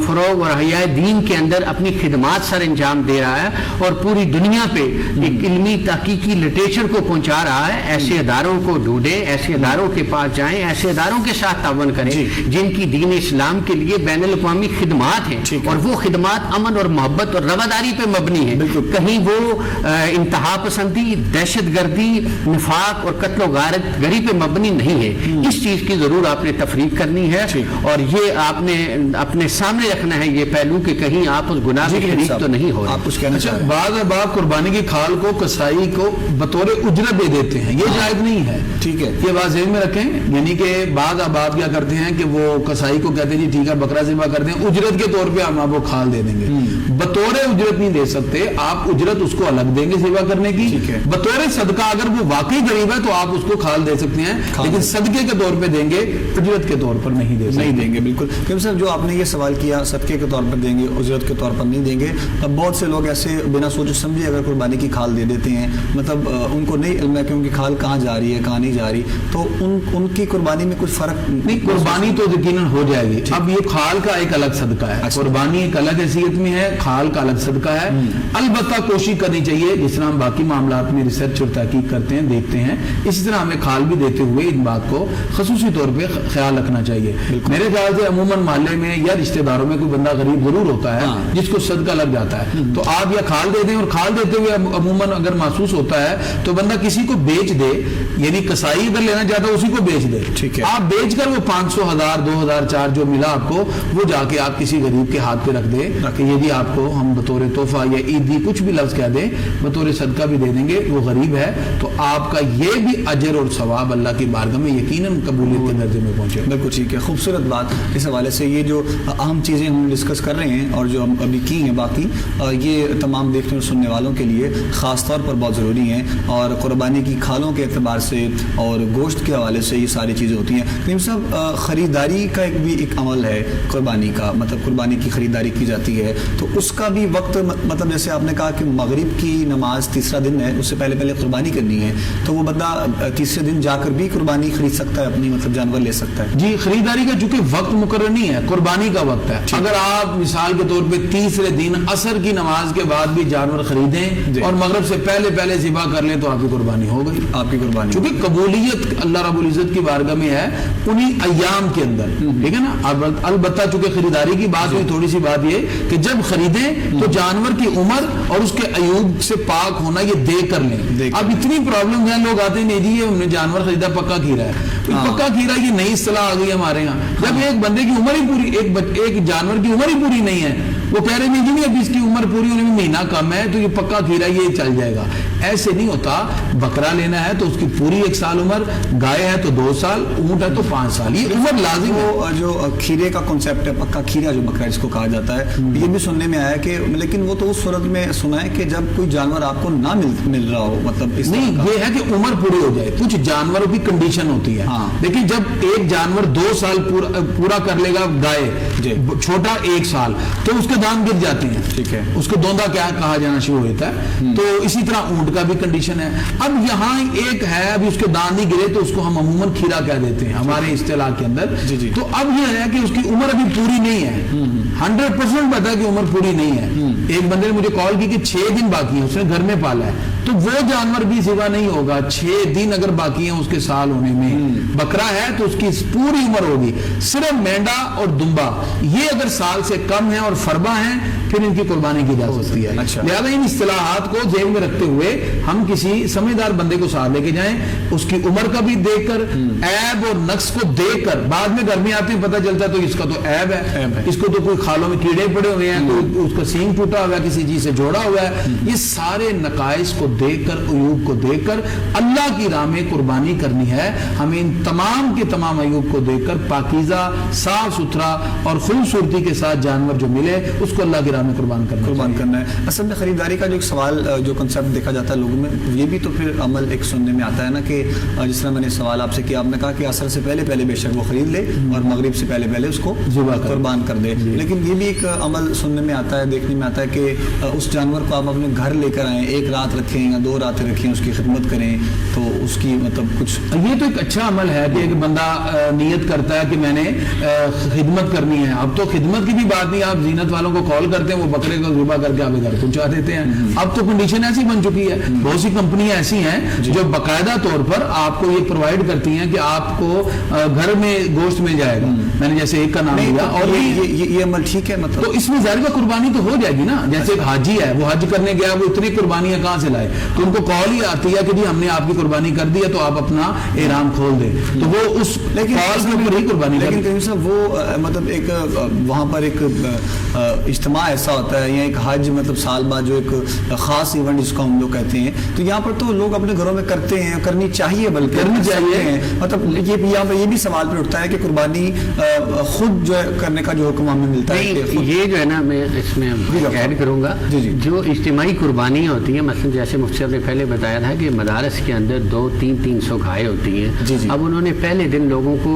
فروغ اور احیاء دین کے اندر اپنی خدمات سر انجام دے رہا ہے اور پوری دنیا پہ ایک علمی تحقیقی لٹریچر کو پہنچا رہا ہے, ایسے اداروں کو ڈھونڈیں, ایسے اداروں کے پاس جائیں, ایسے اداروں کے ساتھ تعاون کریں جن کی دین اسلام کے لیے بین الاقوامی خدمات ہیں, اور وہ خدمات امن اور محبت اور رواداری پہ مبنی ہیں. کہیں وہ انتہا پسندی, دہشت گردی, نفاق اور قتل و غارت گری پہ مبنی نہیں ہے. اس چیز کی ضرور آپ نے تفریق کرنی ہے, اور یہ آپ نے اپنے سامنے رکھنا ہے یہ پہلو کہ کہیں آپ اس گناہ میں شریک تو نہیں ہو. آپ کچھ کہنا چاہیں؟ بعض احباب قربانی کی کھال کو کسائی کو بطور اجرت دے دیتے ہیں, یہ جائز نہیں ہے. ٹھیک ہے, یہ بات ذہن میں رکھیں. یعنی کہ بعض احباب کیا کرتے ہیں کہ وہ کسائی کو کہتے ہیں جی ٹھیک ہے بکرا ذبح کرتے ہیں, اجرت کے طور پہ ہم آپ کو کھال دے دیں گے. بطور اجرت نہیں دے سکتے, آپ اجرت اس کو الگ دیں گے سیوا کرنے کی. بطور صدقہ اگر وہ واقعی غریب ہے تو آپ اس کو کھال دے سکتے ہیں, لیکن صدقے کے طور پہ دیں گے, اجرت کے طور پر نہیں دیں گے. بالکل. کیونکہ صاحب جو آپ نے یہ سوال کیا صدقے کے طور پر دیں گے, اجرت کے طور پر نہیں دیں گے, اب بہت سے لوگ ایسے بنا سوچے سمجھے اگر قربانی کی کھال دے دیتے ہیں, مطلب ان کو نہیں علم ہے کہ ان کی کھال کہاں جا رہی ہے کہاں نہیں جا رہی, تو ان کی قربانی میں کچھ فرق نہیں. قربانی تو یقیناً ہو جائے گی. اب یہ کھال کا ایک الگ صدقہ ہے, قربانی ایک الگ حیثیت میں ہے, کھال کا الگ صدقہ ہے. البتہ کوشش کرنی چاہیے, جس طرح ہم باقی معاملات میں ریسرچ اور تحقیق کرتے ہیں دیکھتے ہیں, اسی طرح ہمیں کھال بھی دیتے ہوئے ان بات کو خصوصی طور پہ خیال رکھنا چاہیے. میرے خیال سے عموماً محلے میں یا رشتہ داروں میں کوئی بندہ غریب ضرور ہوتا ہے جس کو صدقہ لگ جاتا ہے, تو آپ یا کھال دے دیں, اور کھال دیتے ہوئے عموماً اگر محسوس ہوتا ہے تو بندہ کسی کو بیچ دے, یعنی کسائی اگر لینا چاہتا ہے اسی کو بیچ دے. ٹھیک ہے, آپ بیچ کر وہ 500 1000 2000 4 جو ملا آپ کو, وہ جا کے آپ کسی غریب کے ہاتھ پہ رکھ دے کہ یہ جی آپ کو ہم بطور تحفہ یا عیدی کچھ بھی لفظ کہہ دیں, بطور صدقہ بھی دے دیں گے, وہ غریب ہے, تو آپ کا یہ بھی اجر اور ثواب اللہ کی بارگاہ میں یقیناً قبولیت کے درجے میں پہنچے. بالکل ٹھیک ہے, خوبصورت بات. اس حوالے سے یہ جو اہم چیزیں ہم ڈسکس کر رہے ہیں اور جو ہم ابھی کی ہیں باقی, یہ تمام دیکھنے اور سننے والوں کے لیے خاص طور پر بہت ضروری ہیں, اور قربانی کی کھالوں کے اعتبار سے اور گوشت کے حوالے سے یہ ساری چیزیں ہوتی ہیں. کریم صاحب, خریداری کا ایک عمل ہے قربانی کا, مطلب قربانی کی خریداری کی جاتی ہے, تو اس کا بھی وقت, مطلب جیسے آپ نے کہا کہ مغرب کی نماز تیسرا دن ہے, اس سے پہلے قربانی کرنی ہے, تو وہ بندہ تیسرے دن جا کر بھی قربانی خرید سکتا ہے, اپنی مطلب جانور لے سکتا ہے. جی, خریداری کا چونکہ وقت مقرر نہیں ہے, قربانی کا وقت ہے. اگر آپ مثال کے طور پہ تیسرے دن عصر کی نماز کے بعد بھی جانور خریدیں اور مغرب سے پہلے ذبح کر لیں تو آپ کی قربانی ہو گئی. آپ کی قربانی, چونکہ قبولیت اللہ رب العزت کی بارگاہ میں ہے انہی ایام کے اندر, ٹھیک ہے نا. البتہ چونکہ خریداری کی بات ہوئی, تھوڑی سی بات یہ کہ جب خریدیں تو جانور کی عمر اور اس کے عیوب سے پاک ہونا یہ دیکھ کر لیں. اب اتنی پرابلم ہے, لوگ آتے ہیں نہیں جی ہم نے جانور خریدا پکا کھیرا ہے, پکا کھیرا یہ نئی اصطلاح آ گئی ہمارے یہاں. جب ایک بندے کی عمر ہی پوری, ایک جانور کی عمر ہی پوری نہیں ہے, وہ کہہ رہے نہیں جی ابھی اس کی عمر پوری ہونے میں مہینہ کم ہے تو یہ پکا کھیرا یہ چل جائے گا. ایسے نہیں ہوتا. بکرا لینا ہے تو اس کی پوری 1 سال عمر, گائے ہے تو 2 سال, اونٹ ہے تو 5 سال, یہ عمر لازم ہے. وہ جو کھیرے کا کنسیپٹ ہے, پکا کھیرا جو بکرا جس کو کہا جاتا ہے, یہ بھی سننے میں آیا کہ, لیکن وہ تو اس صورت میں سنا ہے کہ جب کوئی جانور آپ کو نہ مل رہا ہو, مطلب اس نہیں, یہ ہے کہ عمر پوری ہو جائے. کچھ جانوروں کی کنڈیشن ہوتی ہے, لیکن جب ایک جانور 2 سال پورا کر لے گا, گائے چھوٹا 1 سال, تو اس کے دان گر جاتے ہیں. ٹھیک ہے, اس کو دوندا کیا کہا جانا شروع ہوتا ہے. تو اسی طرح اونٹ کا بھی کنڈیشن ہے. اب یہاں ایک ہے, ابھی اس کے دان نہیں گرے تو اس کو ہم عموماً کھیرا کہہ دیتے ہیں ہمارے اصطلاح کے اندر. تو اب یہ ہے کہ اس کی عمر ابھی پوری نہیں ہے, 100% پتا ہے کہ عمر پوری نہیں ہے. ایک بندے نے مجھے کال کی کہ 6 دن باقی ہیں, اس نے گھر میں پالا ہے, تو وہ جانور بھی ذبح نہیں ہوگا. 6 دن اگر باقی ہیں اس کے سال ہونے میں, بکرا ہے تو اس کی پوری عمر ہوگی. صرف مینڈا اور دمبا یہ اگر سال سے کم ہیں اور فربا ہیں پھر ان کی قربانی کی جا سکتی ہے. لہذا ان اصطلاحات کو ذہن میں رکھتے ہوئے ہم کسی سمجھدار بندے کو ساتھ لے کے جائیں, اس کی عمر کا بھی دیکھ کر, عیب اور نقص کو دیکھ کر. بعد میں گھر میں آتے ہیں پتہ چلتا ہے تو اس کا تو عیب ہے, اس کو تو کوئی کھالوں میں کیڑے پڑے ہوئے ہیں, تو اس کا سینگ ٹوٹا ہوا ہے, کسی چیز سے جوڑا ہوا ہے. یہ سارے نقائص کو دیکھ کر, عیوب کو دیکھ کر اللہ کی راہ میں قربانی کرنی ہے. ہمیں ان تمام کے تمام عیوب کو دیکھ کر پاکیزہ, صاف ستھرا اور خوبصورتی کے ساتھ جانور جو ملے اس کو اللہ کی راہ میں قربان کرنا ہے. اصل میں خریداری کا جو ایک سوال, جو کنسیپٹ دیکھا جاتا ہے لوگوں میں, یہ بھی تو پھر عمل ایک سننے میں آتا ہے نا کہ جس طرح میں نے سوال آپ سے کیا, آپ نے کہا کہ عصر سے پہلے بے شک وہ خرید لے اور مغرب سے پہلے اس کو قربان کر دے. لیکن یہ بھی ایک عمل سننے میں آتا ہے, دیکھنے میں آتا ہے کہ اس جانور کو آپ اپنے گھر لے کر آئیں, 1 رات رکھیں یا 2 راتیں رکھیں, اس کی خدمت کریں, تو اس کی مطلب کچھ, یہ تو ایک اچھا عمل ہے کہ ایک بندہ نیت کرتا ہے کہ میں نے خدمت کرنی ہے. اب تو خدمت کی بھی بات نہیں, آپ زینت والوں کو کال کرتے ہیں, وہ بکرے کو ذبح کر کے آپ گھر پہنچا دیتے ہیں. اب تو کنڈیشن ایسی بن چکی ہے, بہت سی کمپنیاں ایسی ہیں جو باقاعدہ طور پر آپ کو یہ پرووائڈ کرتی ہیں کہ آپ کو گھر میں گوشت مل جائے گا. میں نے جیسے ایک کا نام لیا, اور یہ عمل ٹھیک ہے, مطلب تو اس میں ظاہر قربانی تو ہو جائے گی نا. جیسے ایک حاجی ہے, وہ حج کرنے گیا, وہ اتنی قربانیاں کہاں سے لائے, تو ان کو کال ہی آتی ہے کہ جی ہم نے آپ کی قربانی کر دی ہے تو آپ اپنا احرام کھول دیں, تو وہ اس کال کے اوپر ہی قربانی. لیکن کریم صاحب وہ مطلب ایک وہاں پر ایک اجتماع ایسا ہوتا ہے یا ایک حج, مطلب سال بعد جو ایک خاص ایونٹ جس کو ہم لوگ کہتے رہتے ہیں. تو یہاں پر تو لوگ اپنے گھروں میں کرتے ہیں, کرنی چاہیے, بلکہ کرنی چاہیے. مطلب یہ یہاں پر یہ بھی سوال پہ اٹھتا ہے کہ قربانی خود جو ہے کرنے کا جو حکم ہمیں ملتا ہے. یہ جو ہے نا, میں اس میں ایڈ کروں گا, جو اجتماعی قربانیاں ہوتی ہیں, مثلا جیسے مفتی صاحب نے پہلے بتایا تھا کہ مدارس کے اندر 200-300 گائے ہوتی ہیں. اب انہوں نے پہلے دن لوگوں کو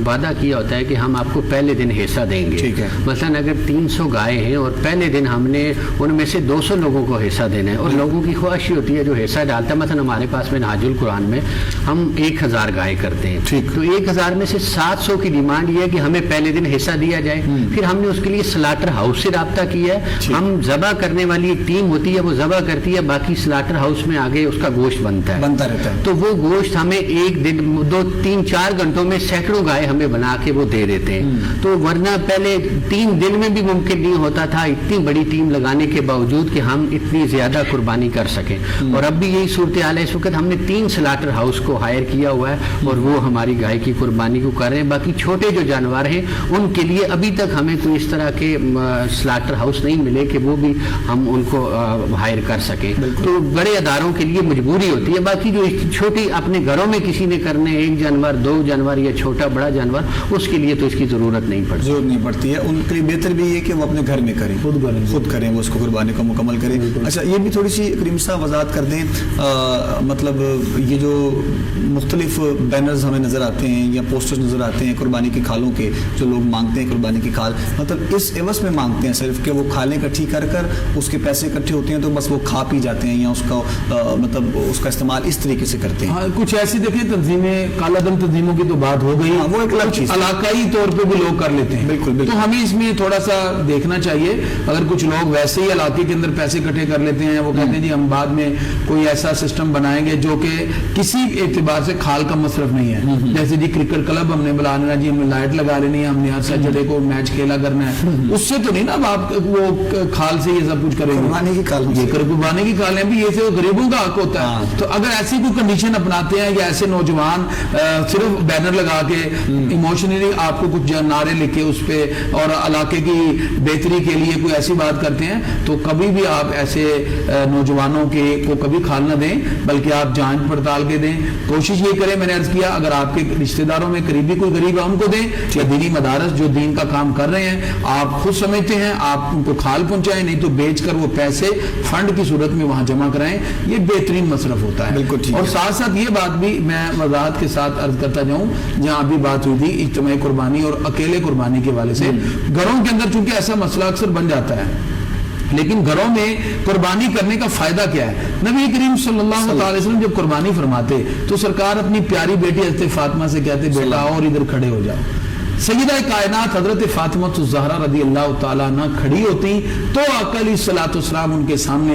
وعدہ کیا ہوتا ہے کہ ہم آپ کو پہلے دن حصہ دیں گے. مثلا اگر 300 گائے ہیں اور پہلے دن ہم نے ان میں سے 200 لوگوں کو حصہ دینا ہے, اور لوگوں کی خواہش ہوتی ہے جو حصہ ڈالتا ہے, مثلا ہمارے پاس میں نہاج القرآن میں ہم 1000 گائے کرتے ہیں, تو 1000 میں سے 700 کی ڈیمانڈ یہ ہے کہ ہمیں پہلے دن حصہ دیا جائے. پھر ہم نے اس کے لیے سلاٹر ہاؤس سے رابطہ کیا ہے. ہم ذبح کرنے والی ایک ٹیم ہوتی ہے, وہ ذبح کرتی ہے, باقی سلاٹر ہاؤس میں آگے اس کا گوشت بنتا رہتا ہے. تو وہ گوشت ہمیں ایک دن 2-3-4 گھنٹوں میں سینکڑوں گائے ہمیں بنا کے وہ دے دیتے ہیں. تو ورنہ پہلے 3 دن میں بھی ممکن نہیں ہوتا تھا اتنی بڑی ٹیم لگانے کے باوجود کہ ہم اتنی زیادہ قربانی کر سکیں. اور اب بھی یہی صورتحال ہے. اس وقت ہم نے 3 سلاٹر ہاؤس کو ہائر کیا ہوا ہے اور وہ ہماری گائے کی قربانی کو کر رہے ہیں. باقی چھوٹے جو جانور ہیں ان کے لیے ابھی تک ہمیں کوئی اس طرح کے سلاٹر ہاؤس نہیں ملے کہ وہ بھی ہم ان کو ہائر کر سکیں. تو بڑے اداروں کے لیے مجبوری ہوتی ہے. باقی جو چھوٹی اپنے گھروں میں کسی نے کرنے 1 جانور 2 جانور یا چھوٹا بڑا جانور, اس کے لیے تو اس کی ضرورت نہیں پڑتی ہے. ان کے لیے بہتر بھی یہ کہ وہ اپنے گھر میں کریں, خود کریں, وہ اس کو قربانی کو مکمل کریں. اچھا, یہ بھی تھوڑی سی کریم صاحب وضاحت کر دیں, مطلب یہ جو مختلف بینرز ہمیں نظر آتے ہیں یا پوسٹرز نظر آتے ہیں قربانی کی کھالوں کے, جو لوگ مانگتے ہیں قربانی کی کھال, مطلب اس عوض میں مانگتے ہیں صرف کہ وہ کھالیں اکٹھی کر اس کے پیسے اکٹھے ہوتے ہیں تو بس وہ کھا پی جاتے ہیں, یا اس کا مطلب اس کا استعمال اس طریقے سے کرتے ہیں. کچھ ایسی دیکھیں تنظیمیں, کالا دم تنظیموں کی تو بات ہو گئی, وہ ایک الگ چیز, علاقائی طور پہ بھی لوگ کر لیتے ہیں. بالکل. تو ہمیں اس میں تھوڑا سا دیکھنا چاہیے. اگر کچھ لوگ ویسے ہی علاقے کے اندر پیسے اکٹھے کر لیتے ہیں, وہ کہتے ہیں جی ہم بعد میں کوئی ایسا سسٹم بنائیں گے جو کہ کسی اعتبار سے کھال کا مصرف نہیں ہے. جیسے جی کرکٹ کلب ہم نے بلا لینا, جی ہمیں لائٹ لگا لینی ہے, ہم نے ہر سیٹرڈے کو میچ کھیلا کرنا ہے, اس سے تو نہیں نا آپ وہ کھال سے یہ سب کچھ کریں گے. قربانی کی کھال ہے بھی, یہ سے غریبوں کا حق ہوتا ہے. تو اگر ایسی کوئی کنڈیشن اپناتے ہیں یا ایسے نوجوان صرف بینر لگا کے ایموشنلی آپ کو کچھ نعرے لکھ کے اس پہ اور علاقے کی بہتری کے لیے کوئی ایسی بات کرتے ہیں, تو کبھی بھی آپ ایسے نوجوانوں کو کبھی کھال نہ دیں, بلکہ آپ جانچ پڑتال کے دیں. کوشش یہ کریں, میں نے عرض کیا, اگر آپ کے رشتہ داروں میں قریبی کوئی غریب ہے ان کو دیں, یا دینی مدارس جو دین کا کام کر رہے ہیں آپ خود سمجھتے ہیں آپ ان کو کھال پہنچائیں, نہیں تو بیچ کر وہ پیسے فنڈ کی صورت میں وہاں جمع کرائیں. یہ بہترین مصرف ہوتا ہے. اور ساتھ ساتھ یہ بات بھی میں وضاحت کے ساتھ عرض کرتا جاؤں, جہاں ابھی بات ہوئی تھی اجتماعی قربانی اور اکیلے قربانی کے حوالے سے, گھروں کے اندر چونکہ ایسا مسئلہ اکثر بن جاتا ہے, لیکن گھروں میں قربانی کرنے کا فائدہ کیا ہے؟ نبی کریم صلی اللہ علیہ وسلم جب قربانی فرماتے تو سرکار اپنی پیاری بیٹی حضرت فاطمہ سے کہتے بیٹا اور ادھر کھڑے ہو جاؤ. سیدہ کائنات حضرت فاطمہ الزہرا رضی اللہ تعالیٰ عنہ کھڑی ہوتی تو آقا علیہ الصلوۃ والسلام ان کے سامنے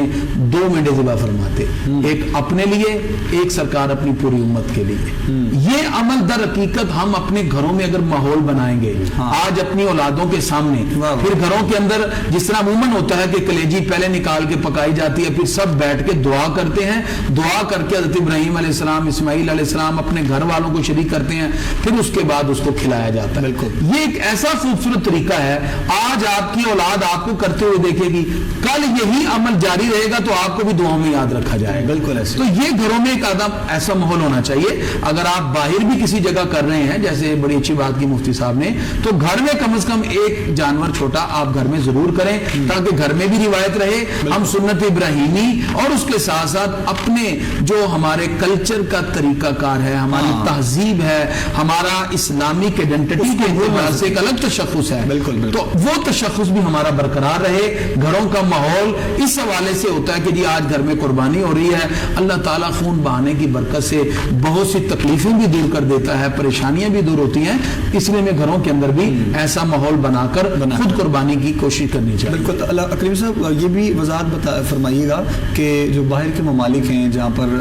2 مینڈے ذبح فرماتے, ایک اپنے لیے, ایک سرکار اپنی پوری امت کے لیے. یہ عمل در حقیقت ہم اپنے گھروں میں اگر ماحول بنائیں گے آج اپنی اولادوں کے سامنے, پھر گھروں کے اندر جس طرح عموماً ہوتا ہے کہ کلیجی پہلے نکال کے پکائی جاتی ہے, پھر سب بیٹھ کے دعا کرتے ہیں, دعا کر کے حضرت ابراہیم علیہ السلام, اسماعیل علیہ السلام اپنے گھر والوں کو شریک کرتے ہیں, پھر اس کے بعد اس کو کھلایا جاتا ہے. یہ ایک ایسا خوبصورت طریقہ ہے, آج آپ کی اولاد آپ کو کرتے ہوئے دیکھے گی, کل یہی عمل جاری رہے گا تو آپ کو بھی دعاؤں میں یاد رکھا جائے. بالکل ایسے. تو یہ گھروں میں ایک آدم ایسا ماحول ہونا چاہیے. اگر آپ باہر بھی کسی جگہ کر رہے ہیں, جیسے بڑی اچھی بات کی مفتی صاحب نے, تو گھر میں کم از کم ایک جانور چھوٹا آپ گھر میں ضرور کریں, تاکہ گھر میں بھی روایت رہے, ہم سنت ابراہیمی اور اس کے ساتھ ساتھ اپنے جو ہمارے کلچر کا طریقہ کار ہے, ہماری تہذیب ہے, ہمارا اسلامک آئیڈینٹی کے سے ایک الگ تشخص ہے, تو وہ تشخص بھی ہمارا برقرار رہے. گھروں کا ماحول اس حوالے سے ہوتا ہے کہ جی آج گھر میں قربانی ہو رہی ہے, اللہ تعالیٰ خون بہانے کی برکت سے بہت سی تکلیفیں بھی دور کر دیتا ہے, پریشانیاں بھی دور ہوتی ہیں, اس لیے میں گھروں کے اندر بھی ایسا ماحول بنا کر خود قربانی کی کوشش کرنی چاہیے. بالکل. اللہ کریم صاحب یہ بھی وضاحت فرمائیے گا کہ جو باہر کے ممالک ہیں جہاں پر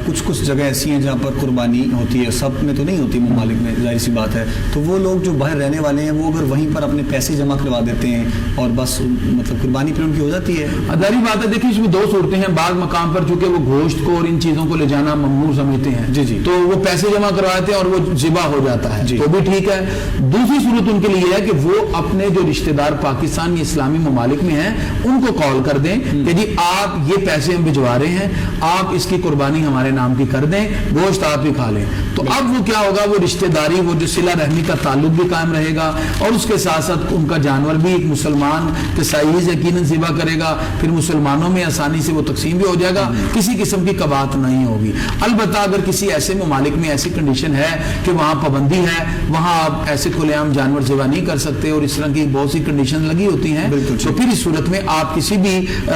کچھ جگہ ایسی ہیں جہاں پر قربانی ہوتی ہے, سب میں تو نہیں ہوتی ممالک میں, ظاہر سی بات ہے, تو وہ لوگ لوگ جو باہر رہنے والے ہیں وہ اگر وہیں پر اپنے پیسے جمع کروا دیتے ہیں اور بس مطلب قربانی پھر ان کی ہو جاتی ہے. اداری بات ہے. دیکھیے اس میں دو صورتیں ہیں. بعض مقام پر چونکہ وہ گوشت کو اور ان چیزوں کو لے جانا ممنوع سمجھتے ہیں, جی تو وہ پیسے جمع کرواتے ہیں اور وہ ذبح ہو جاتا ہے, تو بھی ٹھیک ہے. دوسری صورت ان کے لیے ہے کہ وہ اپنے جو رشتہ دار پاکستان یا اسلامی ممالک میں ہیں ان کو کال کر دیں کہ جی آپ یہ پیسے ہم بھجوا رہے ہیں, آپ اس کی قربانی ہمارے نام کی کر دیں, گوشت آپ ہی کھا لیں. تو اب وہ کیا ہوگا, وہ رشتہ داری, وہ جو صلہ رحمی کا تعلق بھی قائم رہے گا اور اس کے ساتھ ساتھ ان کا جانور بھی ایک مسلمان کے سائز یقیناً ذبح کرے گا, پھر مسلمانوں میں آسانی سے وہ تقسیم بھی ہو جائے گا, کسی قسم کی کباط نہیں ہوگی. البتہ اگر کسی ایسے ممالک میں ایسی کنڈیشن ہے کہ وہاں پابندی ہے, وہاں آپ ایسے کھلے عام جانور ذبح نہیں کر سکتے اور اس طرح کی بہت سی کنڈیشن لگی ہوتی ہیں, تو پھر اس صورت میں آپ کسی بھی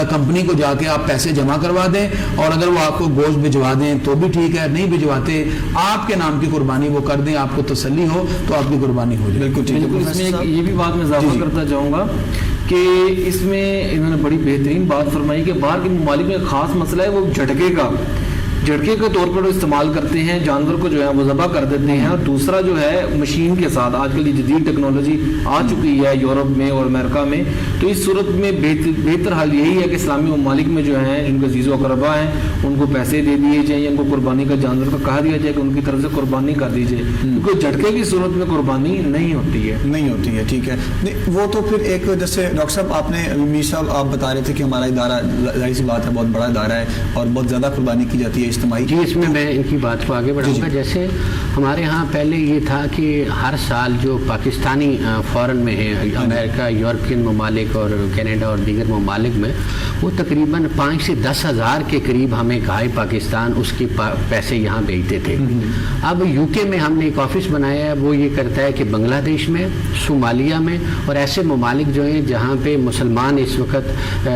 کمپنی کو جا کے آپ پیسے جمع کروا دیں اور اگر وہ آپ کو گوشت بھجوا دیں تو بھی ٹھیک ہے, نہیں بھجواتے آپ کے نام کی قربانی وہ کر دیں, آپ کو تسلی ہو تو آپ کی قربانی ہو جائے. بالکل ٹھیک ہے. اس میں یہ بھی بات میں اضافہ کرتا جاؤں گا کہ اس میں انہوں نے بڑی بہترین بات فرمائی کہ باہر کے ممالک میں خاص مسئلہ ہے وہ جھٹکے کے طور پر استعمال کرتے ہیں, جانور کو جو ہے وہ ذبح کر دیتے ہیں. اور دوسرا جو ہے مشین کے ساتھ, آج کل یہ جدید ٹیکنالوجی آ چکی ہے یورپ میں اور امریکہ میں, تو اس صورت میں بہتر حال یہی ہے کہ اسلامی ممالک میں جو ہیں جن کے عزیز و اقربا ہیں ان کو پیسے دے دیے جائیں, ان کو قربانی کا جانور کا کہا دیا جائے کہ ان کی طرف سے قربانی کر دی جائے, کیونکہ جھٹکے کی صورت میں قربانی نہیں ہوتی ہے. ٹھیک ہے. وہ تو پھر ایک جیسے ڈاکٹر صاحب آپ نے میر صاحب آپ بتا رہے تھے کہ ہمارا ادارہ ظاہر سی بات ہے بہت بڑا ادارہ ہے اور بہت زیادہ قربانی کی جاتی ہے اجتماعی. جی اس میں ان کی بات کو آگے بڑھاؤں گا. جیسے ہمارے ہاں پہلے یہ تھا کہ ہر سال جو پاکستانی فارن میں ہیں, امریکہ, یورپین ممالک اور کینیڈا اور دیگر ممالک میں, وہ تقریباً 5 سے 10 ہزار کے قریب ہمیں گائے پاکستان اس کے پیسے یہاں بھیجتے تھے. اب یو کے میں ہم نے ایک آفس بنایا ہے, وہ یہ کرتا ہے کہ بنگلہ دیش میں, صومالیہ میں اور ایسے ممالک جو ہیں جہاں پہ مسلمان اس وقت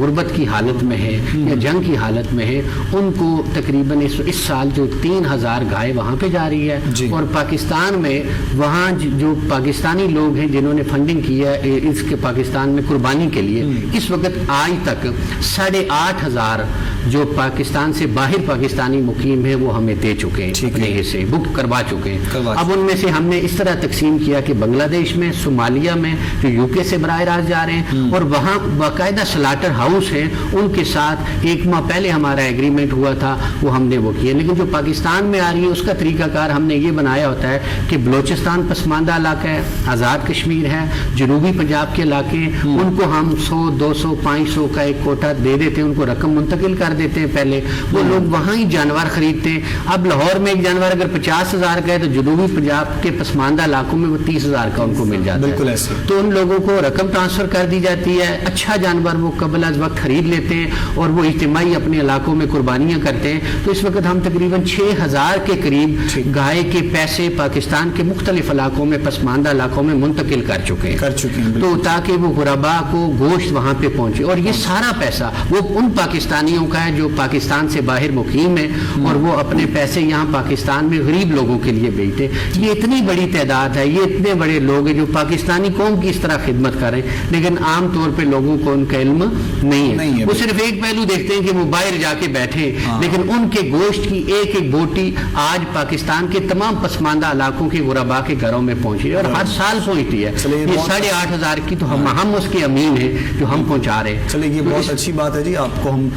غربت کی حالت میں ہے یا جنگ کی حالت میں ہے, ان کو تقریباً اس سال جو 3000 گائے وہاں پہ جا رہی ہے. اور پاکستان میں وہاں جو پاکستانی لوگ ہیں جنہوں نے فنڈنگ کی ہے اس کے پاکستان میں قربانی کے لیے, اس وقت آج تک 8500 جو پاکستان سے باہر پاکستانی مقیم ہیں وہ ہمیں دے چکے ہیں, اپنے حصے بک کروا چکے ہیں. اب ان میں سے ہم نے اس طرح تقسیم کیا کہ بنگلہ دیش میں, صومالیہ میں جو یو کے سے براہ راست جا رہے ہیں, اور وہاں باقاعدہ سلاٹر ہاؤس ہیں, ان کے ساتھ 1 ماہ پہلے ہمارا ایگریمنٹ ہوا تھا, وہ ہم نے وہ کیا. لیکن جو پاکستان میں آ رہی ہے اس کا طریقہ کار ہم نے یہ بنایا ہوتا ہے کہ بلوچستان پسماندہ علاقہ ہے, آزاد کشمیر ہے, جنوبی پنجاب کے علاقے ہیں, ان کو ہم 100 200 500 کا ایک کوٹا دے دیتے ہیں, ان کو رقم منتقل کر دیتے ہیں. پہلے وہ لوگ وہاں ہی جانور خریدتے ہیں. اب لاہور میں ایک جانور اگر 50,000 کا ہے تو جنوبی پنجاب کے پسماندہ علاقوں میں وہ 30,000 کا ان کو مل جاتا ہے. تو ان لوگوں کو رقم ٹرانسفر کر دی جاتی ہے, اچھا جانور وہ قبل از وقت خرید لیتے ہیں اور وہ اجتماعی اپنے علاقوں میں قربانیاں کرتے ہیں. تو اس وقت ہم تقریباً 6000 کے قریب گائے کے پیسے پاکستان کے مختلف علاقوں میں, پسماندہ علاقوں میں منتقل کر چکے ہیں, تو تاکہ وہ غربا کو گوشت وہاں پہ پہنچے. اور یہ سارا پیسہ وہ ان پاکستانیوں کا ہے جو پاکستان سے باہر مقیم ہیں اور وہ اپنے پیسے یہاں پاکستان میں غریب لوگوں کے لیے بھیجتے. یہ اتنی بڑی تعداد ہے, یہ اتنے بڑے لوگ ہیں جو پاکستانی قوم کی اس طرح خدمت کر رہے ہیں, لیکن عام طور پہ لوگوں کو ان کا علم نہیں ہے. وہ صرف ایک پہلو دیکھتے ہیں کہ وہ باہر جا کے بیٹھے, لیکن ان کے گوشت کی ایک ایک بوٹی آج پاکستان کے تمام پسماندہ علاقوں کے غربا کے گھروں میں پہنچی ہے اور ہر سال پہنچتی ہے. یہ 8500 کی تو ہم اس کے امین ہیں جو ہم پہنچا رہے ہیں. چلیے یہ بہت اچھی بات ہے جی. آپ کو ہم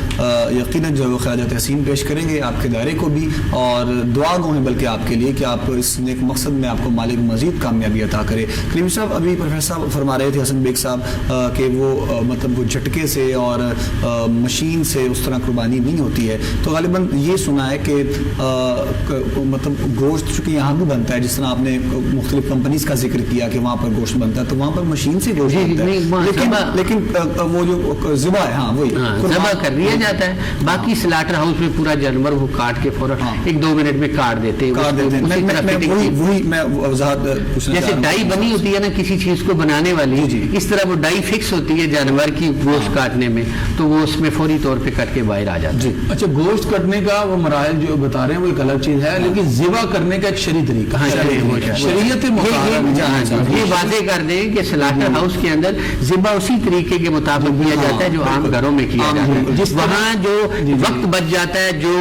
یقیناً جو ہے خراج تحسین پیش کریں گے آپ کے دائرے کو بھی, اور دعا گو ہیں بلکہ آپ کے لیے کہ آپ اس نیک مقصد میں آپ کو مالک مزید کامیابی عطا کرے. کریم صاحب, ابھی پروفیسر صاحب فرما رہے تھے, حسن بیگ صاحب, کہ وہ مطلب وہ جھٹکے سے اور مشین سے اس طرح قربانی نہیں ہوتی ہے. تو غالباً یہ سنا ہے کہ مطلب گوشت چونکہ یہاں بھی بنتا ہے, جس طرح آپ نے مختلف کمپنیز کا ذکر کیا کہ وہاں پر گوشت بنتا ہے, تو وہاں پر مشین سے گوشت بنتا ہے, لیکن وہ جو ذبح ہے وہی ذبح کر دیا جاتا ہے. باقی سلاٹر ہاؤس میں پورا جانور وہ کاٹ کے فوراً 1-2 منٹ میں کاٹ دیتے ہیں. جیسے ڈائی بنی ہوتی ہے نا کسی چیز کو بنانے والی, اس طرح وہ ڈائی فکس ہوتی ہے جانور کی گوشت کاٹنے میں, تو وہ اس میں فوری طور پہ کٹ کے باہر آ جاتا ہے. اچھا, گوشت گوشت کٹنے کا وہ مراحل جو بتا رہے ہیں وہ ایک الگ چیز ہے، لیکن ذبح کرنے کا ایک شرعی طریقہ ہے، شریعت مطابق یہ واضح کر دیں کہ سلاٹر ہاؤس کے اندر ذبح اسی طریقے کے مطابق کیا جاتا ہے جو عام گھروں میں کیا جاتا ہے. جس وہاں جو وقت بچ جاتا ہے، جو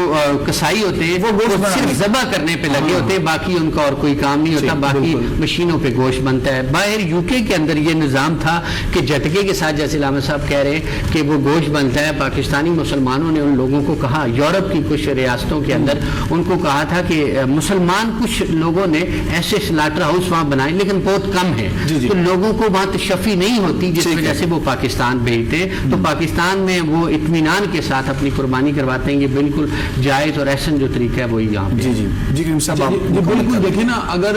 کسائی ہوتے ہیں وہ صرف ذبح کرنے پہ لگے ہوتے ہیں، باقی ان کا اور کوئی کام نہیں ہوتا، باقی مشینوں پہ گوشت بنتا ہے. باہر یو کے اندر یہ نظام تھا کہ جھٹکے کے ساتھ، جیسے علامہ صاحب کہہ رہے ہیں کہ وہ گوشت بنتا ہے. پاکستانی مسلمانوں نے ان لوگوں کو کہا، یورپ کی کچھ ریاستوں کے اندر ان کو کہا تھا کہ مسلمان کچھ لوگوں نے ایسے سلاٹر ہاؤس وہاں بنائے، لیکن بہت کم ہے، تو لوگوں کو وہاں تشفی نہیں ہوتی، جس وجہ سے وہ پاکستان بھیجتے ہیں. تو پاکستان میں وہ اطمینان کے ساتھ اپنی قربانی کرواتے ہیں. یہ بالکل جائز اور احسن جو طریقہ ہے وہی یہاں پہ. جی بالکل. دیکھیں نا، اگر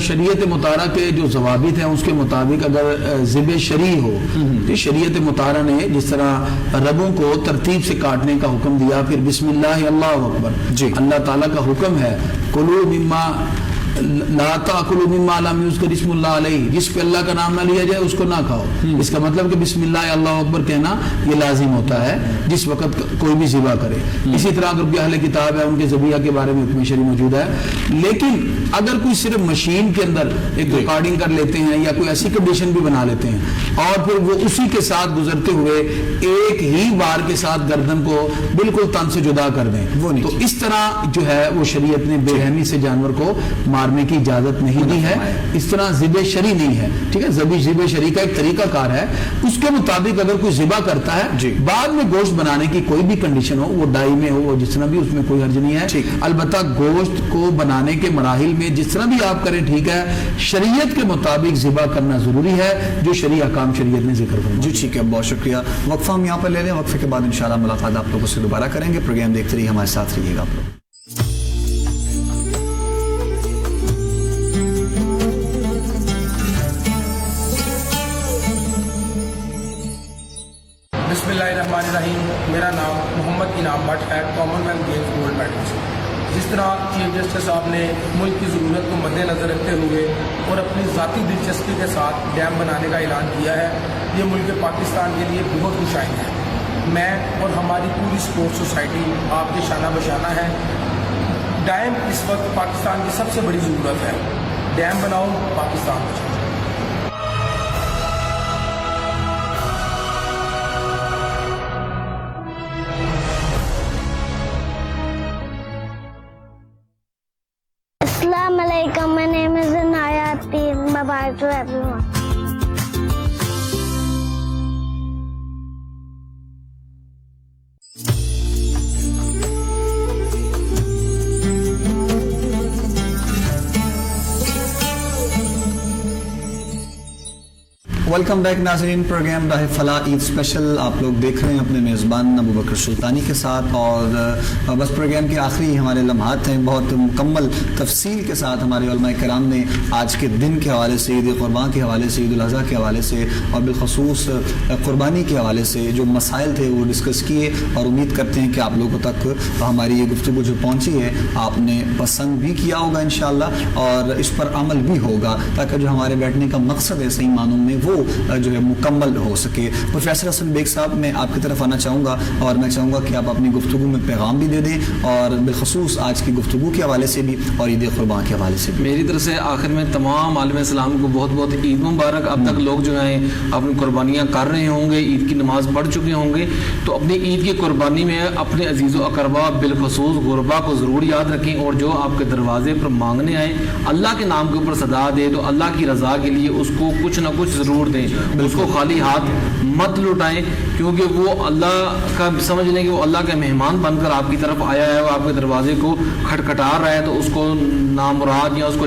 شریعت مطالعہ کے جو ضوابط ہیں اس کے مطابق اگر ذبح شرعی ہو تو شریعت مطالعہ نے جس طرح رگوں کو ترتیب سے کاٹنے کا حکم دیا، پھر بسم اللہ اللہ اکبر، اللہ تعالیٰ کا حکم ہے کلوا مما لا تاکلوا مما لم یذکر اسم اللہ علیہ، جس پہ اللہ کا نام نہ لیا جائے اس کو نہ کھاؤ. اس کا مطلب کہ بسم اللہ اللہ اکبر کہنا یہ لازم ہوتا ہے جس وقت کوئی بھی ذبح کرے. اسی طرح اگر کوئی اہل کتاب ہے ان کے ذبیحہ کے بارے میں حکم شرعی موجود ہے. لیکن اگر کوئی صرف مشین کے اندر ایک ریکارڈنگ کر لیتے ہیں یا کوئی ایسی کنڈیشن بھی بنا لیتے ہیں اور پھر وہ اسی کے ساتھ گزرتے ہوئے ایک ہی بار کے ساتھ گردن کو بالکل تن سے جدا کر دیں، تو اس طرح جو ہے وہ شریعت نے بے رحمی سے جانور کو مارنے کی اجازت نہیں دی ہے. اس طرح ذبح شرعی نہیں ہے. ٹھیک ہے، ذبح شرعی کا ایک طریقہ کار ہے. اس کے مطابق اگر کوئی ذبح کرتا ہے بعد میں گوشت بنانے کی کوئی بھی کنڈیشن ہو، وہ ڈائی میں ہو، جس طرح بھی، اس میں کوئی حرج نہیں ہے. البتہ گوشت کو بنانے کے مراحل میں جس طرح بھی آپ کریں ٹھیک ہے، شریعت کے مطابق ذبح کرنا ضروری ہے جو شرعی احکام شریعت نے ذکر کرنا. جی ٹھیک ہے، بہت شکریہ. وقفہ ہم یہاں پر لے لیں، وقفے کے بعد انشاءاللہ ملاقات آپ لوگوں سے دوبارہ کریں گے. پروگرام دیکھتے رہیے، ہمارے ساتھ رہیے گا آپ لوگ. بسم اللہ الرحمن الرحیم. میرا نام محمد انعام بٹ ہے، Commonwealth games gold medallist. جس طرح چیف جسٹس صاحب نے ملک کی ضرورت کو مد نظر رکھتے ہوئے اور اپنی ذاتی دلچسپی کے ساتھ ڈیم بنانے کا اعلان کیا ہے، یہ ملک پاکستان کے لیے بہت خوش آئند ہے. میں اور ہماری پوری سپورٹس سوسائٹی آپ کے شانہ بشانہ ہے. ڈیم اس وقت پاکستان کی سب سے بڑی ضرورت ہے. ڈیم بناؤ، پاکستان بچاؤ. Assalamu alaikum. My name is Anayati. Bye-bye to everyone. Welcome back ناظرین. پروگرام راہ فلاح عید اسپیشل آپ لوگ دیکھ رہے ہیں اپنے میزبان ابو بکر سلطانی کے ساتھ، اور بس پروگرام کے آخری ہمارے لمحات ہیں. بہت مکمل تفصیل کے ساتھ ہمارے علماء کرام نے آج کے دن کے حوالے سے، عید قربان کے حوالے سے، عید الاضحیٰ کے حوالے سے اور بالخصوص قربانی کے حوالے سے جو مسائل تھے وہ ڈسکس کیے، اور امید کرتے ہیں کہ آپ لوگوں تک ہماری یہ گفتگو جو پہنچی ہے آپ نے پسند بھی کیا ہوگا انشاءاللہ، اور اس پر عمل بھی ہوگا، تاکہ جو ہمارے بیٹھنے کا مقصد ہے صحیح معنوں میں وہ جو ہے مکمل ہو سکے. پروفیسر حسن بیگ صاحب، میں آپ کی طرف آنا چاہوں گا اور میں چاہوں گا کہ آپ اپنی گفتگو میں پیغام بھی دے دیں، اور بالخصوص آج کی گفتگو کے حوالے سے بھی اور عید قربان کے حوالے سے بھی. میری طرف سے آخر میں تمام عالم اسلام کو بہت بہت عید مبارک. اب تک لوگ جو ہیں اپنی قربانیاں کر رہے ہوں گے، عید کی نماز پڑھ چکے ہوں گے، تو اپنی عید کی قربانی میں اپنے عزیز و اقربا بالخصوص غربا کو ضرور یاد رکھیں، اور جو آپ کے دروازے پر مانگنے آئے اللہ کے نام کے اوپر صدا دے تو اللہ کی رضا کے لیے اس کو کچھ نہ کچھ ضرور دیں. اس کو خالی ہاتھ مت لٹائیں، کیونکہ وہ اللہ کا سمجھ لیں کہ وہ اللہ کا مہمان بن کر آپ کی طرف آیا ہے، وہ آپ کے دروازے کو کھٹکھٹا رہا ہے، تو اس کو نامراد یا اس کو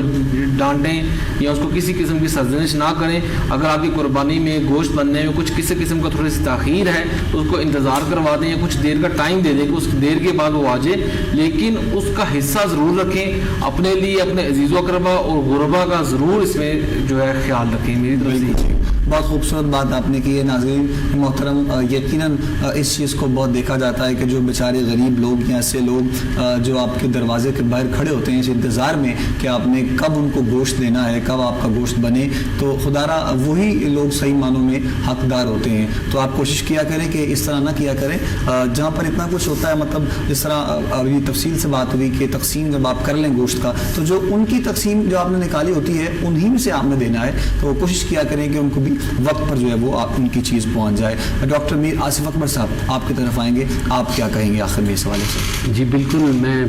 ڈانٹیں یا اس کو کسی قسم کی سرزنش نہ کریں. اگر آپ کی قربانی میں گوشت بننے میں کچھ کسی قسم کا تھوڑی سی تاخیر ہے تو اس کو انتظار کروا دیں یا کچھ دیر کا ٹائم دے دیں کہ اس دیر کے بعد وہ آ جائے، لیکن اس کا حصہ ضرور رکھیں اپنے لیے. اپنے عزیز و اقربا اور غربا کا ضرور اس میں جو ہے خیال رکھیں. میری طرف سے بہت خوبصورت بات آپ نے کی ہے ناظرین محترم. یقیناً اس چیز کو بہت دیکھا جاتا ہے کہ جو بیچارے غریب لوگ یا ایسے لوگ جو آپ کے دروازے کے باہر کھڑے ہوتے ہیں اس انتظار میں کہ آپ نے کب ان کو گوشت دینا ہے, کب آپ کا گوشت بنے, تو خدا را وہی لوگ صحیح معنوں میں حقدار ہوتے ہیں. تو آپ کوشش کیا کریں کہ اس طرح نہ کیا کریں جہاں پر اتنا کچھ ہوتا ہے, مطلب جس طرح ابھی تفصیل سے بات ہوئی کہ تقسیم جب آپ کر لیں گوشت کا تو جو ان کی تقسیم جو آپ نے نکالی ہوتی ہے انہی میں سے آپ نے دینا ہے, تو کوشش کیا کریں کہ ان کو بھی وقت پر جو ہے وہ آپ ان کی چیز پہنچ جائے. ڈاکٹر میر آصف اکبر صاحب آپ کی طرف آئیں گے, آپ کیا کہیں گے آخر میں اس حوالے سے؟ جی بالکل, میں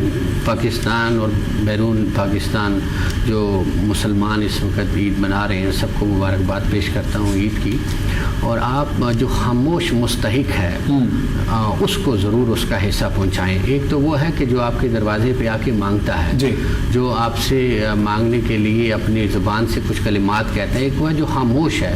پاکستان اور بیرون پاکستان جو مسلمان اس وقت عید منا رہے ہیں سب کو مبارکباد پیش کرتا ہوں عید کی. اور آپ جو خاموش مستحق ہے اس کو ضرور اس کا حصہ پہنچائیں. ایک تو وہ ہے کہ جو آپ کے دروازے پہ آ کے مانگتا ہے, جو آپ سے مانگنے کے لیے اپنی زبان سے کچھ کلمات کہتا ہے. ایک وہ ہے جو خاموش ہے,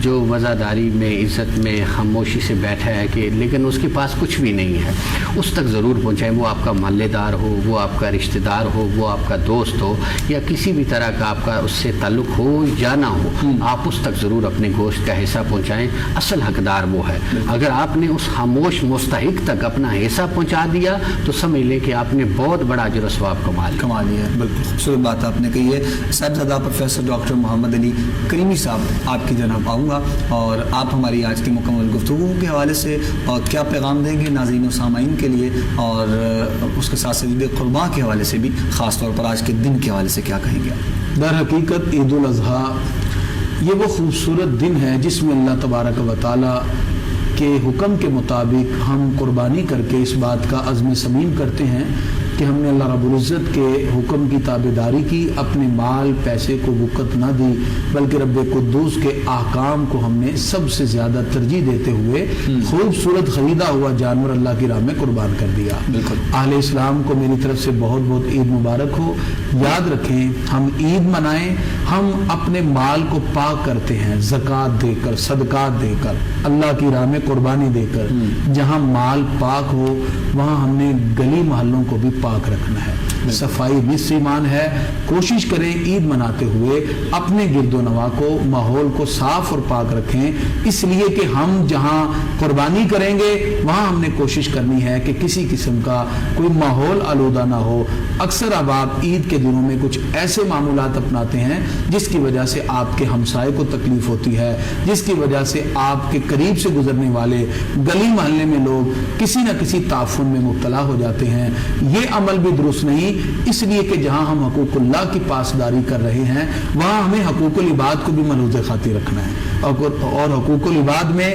جو وزاداری میں عزت میں خاموشی سے بیٹھا ہے کہ لیکن اس کے پاس کچھ بھی نہیں ہے, اس تک ضرور پہنچائیں. وہ آپ کا محلے دار ہو, وہ آپ کا رشتہ دار ہو, وہ آپ کا دوست ہو, یا کسی بھی طرح کا آپ کا اس سے تعلق ہو یا نہ ہو, آپ اس تک ضرور اپنے گوشت کا حصہ پہنچائیں. اصل حقدار وہ ہے. اگر آپ نے اس خاموش مستحق تک اپنا حصہ پہنچا دیا تو سمجھ لیں کہ آپ نے بہت بڑا اجر و ثواب کما لیا ہے. بالکل خوبصورت بات آپ نے کہی ہے. صاحبزادہ پروفیسر ڈاکٹر محمد علی کریمی صاحب آپ کی جناب آؤں گا, اور آپ ہماری آج کی مکمل گفتگو کے حوالے سے اور کیا پیغام دیں گے ناظرین و سامعین کے لیے, اور اس کے ساتھ عید قرباں کے حوالے سے بھی خاص طور پر آج کے دن کے حوالے سے کیا کہیں گے؟ در حقیقت عید الاضحیٰ یہ وہ خوبصورت دن ہے جس میں اللہ تبارک و تعالیٰ کے حکم کے مطابق ہم قربانی کر کے اس بات کا عزم صمیم کرتے ہیں کہ ہم نے اللہ رب العزت کے حکم کی تابعداری کی, اپنے مال پیسے کو وقت نہ دی, بلکہ رب قدوس کے احکام کو ہم نے سب سے زیادہ ترجیح دیتے ہوئے خوبصورت خریدا ہوا جانور اللہ کی راہ میں قربان کر دیا. بالکل اہل اسلام کو میری طرف سے بہت بہت عید مبارک ہو. یاد رکھیں ہم عید منائیں, ہم اپنے مال کو پاک کرتے ہیں زکوٰۃ دے کر, صدقات دے کر, اللہ کی راہ میں قربانی دے کر. جہاں مال پاک ہو وہاں ہم نے گلی محلوں کو بھی پاک رکھنا ہے. صفائی نصف ایمان ہے. کوشش کریں عید مناتے ہوئے اپنے گرد و نواح کو, ماحول کو صاف اور پاک رکھیں, اس لیے کہ ہم جہاں قربانی کریں گے وہاں ہم نے کوشش کرنی ہے کہ کسی قسم کا کوئی ماحول آلودہ نہ ہو. اکثر اب آپ عید کے دنوں میں کچھ ایسے معمولات اپناتے ہیں جس کی وجہ سے آپ کے ہمسائے کو تکلیف ہوتی ہے, جس کی وجہ سے آپ کے قریب سے گزرنے والے گلی محلے میں لوگ کسی نہ کسی تعفن میں مبتلا ہو جاتے ہیں. یہ عمل بھی درست نہیں, اس لیے کہ جہاں ہم حقوق اللہ کی پاسداری کر رہے ہیں وہاں ہمیں حقوق العباد کو بھی ملحوظ خاطر رکھنا ہے, اور حقوق العباد میں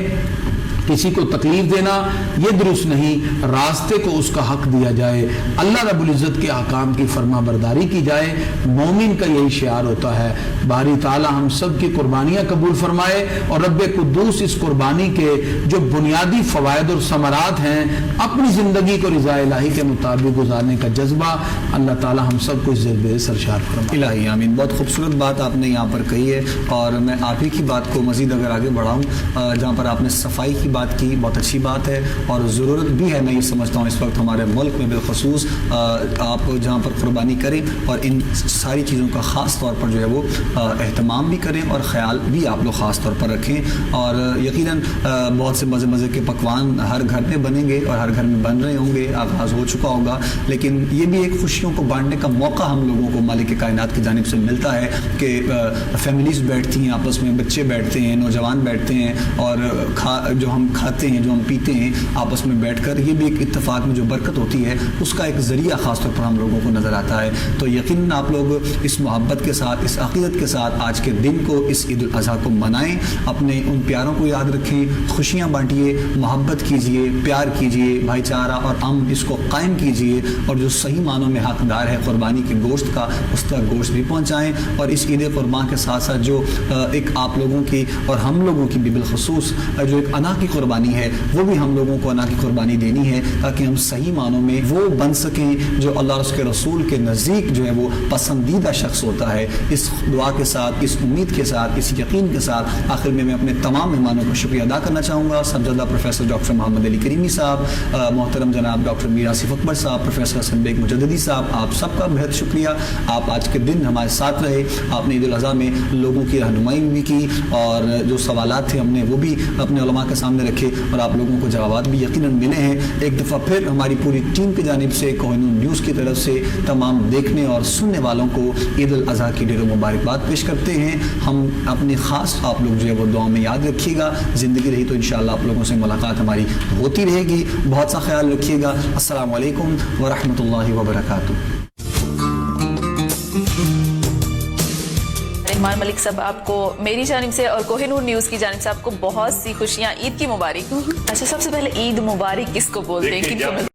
کسی کو تکلیف دینا یہ درست نہیں. راستے کو اس کا حق دیا جائے, اللہ رب العزت کے احکام کی فرما برداری کی جائے. مومن کا یہی شعار ہوتا ہے. باری تعالی ہم سب کی قربانیاں قبول فرمائے, اور رب قدوس اس قربانی کے جو بنیادی فوائد اور ثمرات ہیں اپنی زندگی کو رضا الہی کے مطابق گزارنے کا جذبہ اللہ تعالی ہم سب کو اس جذبے سے سرشار فرمائے. الہی آمین. بہت خوبصورت بات آپ نے یہاں پر کہی ہے, اور میں آپ ہی کی بات کو مزید اگر آگے بڑھاؤں, جہاں پر آپ نے صفائی کی بات کی, بہت اچھی بات ہے اور ضرورت بھی ہے. میں یہ سمجھتا ہوں اس وقت ہمارے ملک میں بالخصوص آپ جہاں پر قربانی کریں اور ان ساری چیزوں کا خاص طور پر جو ہے وہ اہتمام بھی کریں اور خیال بھی آپ لوگ خاص طور پر رکھیں. اور یقیناً بہت سے مزے مزے کے پکوان ہر گھر میں بنیں گے اور ہر گھر میں بن رہے ہوں گے, آغاز ہو چکا ہوگا, لیکن یہ بھی ایک خوشیوں کو بانٹنے کا موقع ہم لوگوں کو مالک کائنات کی جانب سے ملتا ہے کہ فیملیز بیٹھتی ہیں آپس میں, بچے بیٹھتے ہیں, نوجوان بیٹھتے ہیں, اور جو ہم کھاتے ہیں, جو ہم پیتے ہیں آپس میں بیٹھ کر, یہ بھی ایک اتفاق میں جو برکت ہوتی ہے اس کا ایک ذریعہ خاص طور پر ہم لوگوں کو نظر آتا ہے. تو یقیناً آپ لوگ اس محبت کے ساتھ, اس عقیدت کے ساتھ آج کے دن کو, اس عید الاضحیٰ کو منائیں, اپنے ان پیاروں کو یاد رکھیں, خوشیاں بانٹیے, محبت کیجیے, پیار کیجیے, بھائی چارہ اور امن اس کو قائم کیجیے, اور جو صحیح معنوں میں حقدار ہے قربانی کے گوشت کا اس تک گوشت بھی پہنچائیں. اور اس عید قربان کے ساتھ ساتھ جو ایک آپ لوگوں کی اور ہم لوگوں کی بھی بالخصوص جو ایک انا کی قربانی ہے وہ بھی ہم لوگوں کو انا کی قربانی دینی ہے تاکہ ہم صحیح معنوں میں وہ بن سکیں جو اللہ اور اس کے رسول کے نزدیک جو ہے وہ پسندیدہ شخص ہوتا ہے. اس دعا کے ساتھ، اس امید کے ساتھ، اس یقین کے ساتھ آخر میں اپنے تمام مہمانوں کا شکریہ ادا کرنا چاہوں گا. سرجدہ پروفیسر ڈاکٹر محمد علی کریمی صاحب، محترم جناب ڈاکٹر میر آصف اکبر صاحب، پروفیسر حسن بیگ مجددی صاحب، آپ سب کا بہت شکریہ. آپ آج کے دن ہمارے ساتھ رہے. آپ نے عید الاضحیٰ میں لوگوں کی رہنمائی بھی کی اور جو سوالات تھے ہم نے وہ بھی اپنے علماء کے سامنے رکھے اور آپ لوگوں کو جوابات بھی یقیناً ملے ہیں. ایک دفعہ پھر ہماری پوری ٹیم کی جانب سے کوہ نور نیوز کی طرف سے تمام دیکھنے اور سننے والوں کو عید الاضحیٰ کی ڈھیروں مبارکباد پیش کرتے ہیں. ہم اپنے خاص آپ لوگ جو ہے وہ دعا میں یاد رکھیے گا. زندگی رہی تو انشاءاللہ آپ لوگوں سے ملاقات ہماری ہوتی رہے گی. بہت سا خیال رکھیے گا. السلام علیکم ورحمۃ اللہ وبرکاتہ. رحمان ملک صاحب، آپ کو میری جانب سے اور کوہ نور نیوز کی جانب سے آپ کو بہت سی خوشیاں. عید کی مبارک. اچھا، سب سے پہلے عید مبارک کس کو بولتے ہیں؟